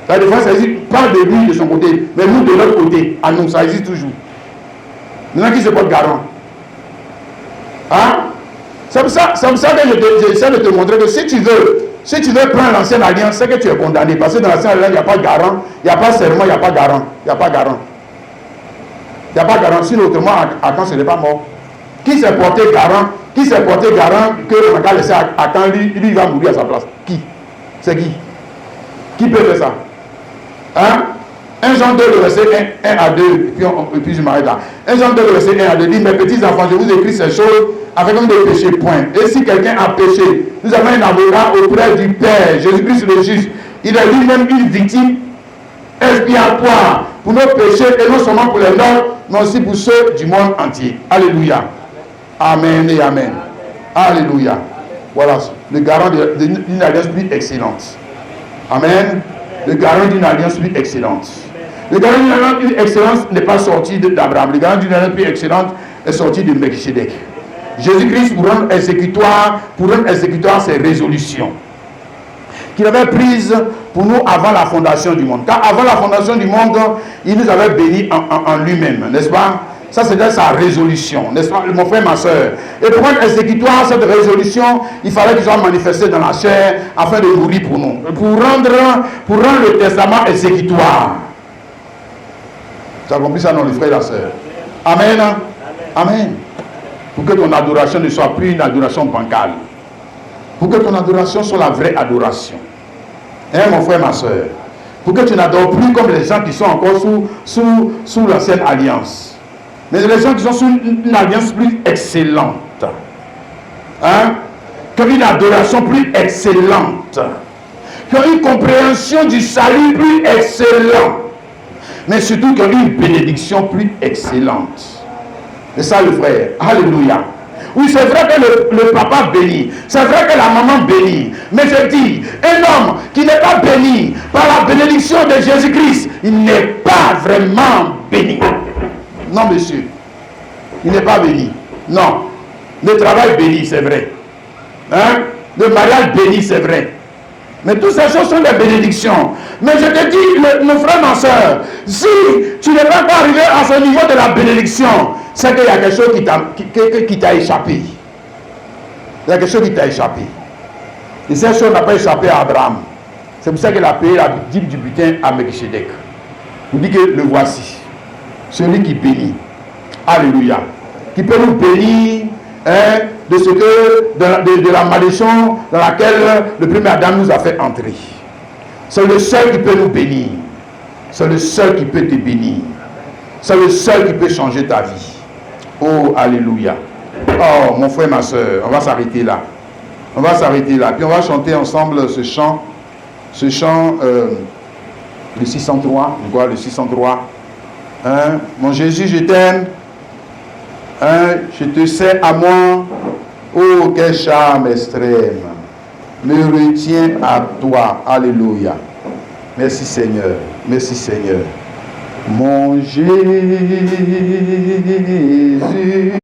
La défense existe, pas de lui de son côté, mais nous de l'autre côté. À nous, ça existe toujours. Maintenant, qui se porte garant? Hein? C'est pour ça que j'essaie de te montrer que si tu veux prendre l'ancienne alliance, c'est que tu es condamné. Parce que dans l'ancienne alliance, il n'y a pas de garant, il n'y a pas de serment, il n'y a pas de garant. Il n'y a pas de garant. Il n'y a pas de garant. Sinon, autrement, Achan, ce n'est pas mort. Qui s'est porté garant? Qui s'est porté garant que on va laisser Achan, lui, il va mourir à sa place? Qui? C'est qui? Qui peut faire ça? Hein? 1 Jean 2, le verset 1 à 2, et puis je m'arrête là. 1 Jean 2, le verset 1 à 2 dit: mes petits enfants, je vous écris ces choses avec comme des péchés, point. Et si quelqu'un a péché, nous avons un avocat auprès du Père, Jésus-Christ le juge. Il est lui-même une victime expiatoire pour nos péchés, et non seulement pour les nôtres, mais aussi pour ceux du monde entier. Alléluia. Amen et amen. Alléluia. Voilà, le garant d'une alliance plus excellente. Amen. Le garant d'une alliance plus excellente. Le garant d'une alliance plus excellente n'est pas sorti d'Abraham. Le garant d'une alliance plus excellente est sorti de Melchizedek. Jésus-Christ, pour rendre exécutoire ses résolutions qu'il avait prises pour nous avant la fondation du monde. Car avant la fondation du monde, il nous avait bénis en lui-même, n'est-ce pas? Ça, c'était sa résolution, n'est-ce pas, mon frère, ma soeur? Et pour rendre exécutoire cette résolution, il fallait qu'il soit manifesté dans la chair afin de mourir pour nous. Pour rendre le testament exécutoire. Tu as compris ça, non, les frères et la soeur? Amen. Amen. Pour que ton adoration ne soit plus une adoration bancale. Pour que ton adoration soit la vraie adoration. Hein, mon frère, ma soeur? Pour que tu n'adores plus comme les gens qui sont encore sous l'ancienne alliance. Mais les gens qui sont sous une alliance plus excellente. Hein? Qui ont une adoration plus excellente. Qui ont une compréhension du salut plus excellente. Mais surtout qui ont une bénédiction plus excellente. C'est ça le frère. Alléluia. Oui, c'est vrai que le papa bénit. C'est vrai que la maman bénit. Mais je dis, un homme qui n'est pas béni par la bénédiction de Jésus-Christ, il n'est pas vraiment béni. Non, monsieur. Il n'est pas béni. Non. Le travail béni, c'est vrai. Hein? Le mariage béni, c'est vrai. Mais toutes ces choses sont des bénédictions. Mais je te dis, mon frère, ma soeur, si tu n'es pas arrivé à ce niveau de la bénédiction, c'est qu'il y a quelque chose qui t'a échappé. Il y a quelque chose qui t'a échappé. Et cette chose n'a pas échappé à Abraham. C'est pour ça qu'il a payé la dîme du butin à Melchisedec. Vous dites que le voici. Celui qui bénit. Alléluia. Qui peut nous bénir de ce que de la malédiction dans laquelle le premier Adam nous a fait entrer. C'est le seul qui peut nous bénir. C'est le seul qui peut te bénir. C'est le seul qui peut changer ta vie. Oh, alléluia. Oh, mon frère, ma soeur, on va s'arrêter là. On va s'arrêter là. Puis on va chanter ensemble ce chant, le 603. Je vois le 603. Hein? Mon Jésus, je t'aime. Hein? Je te sais à moi. Oh, quel charme extrême. Me retiens à toi. Alléluia. Merci Seigneur. Merci Seigneur. Mon Jésus.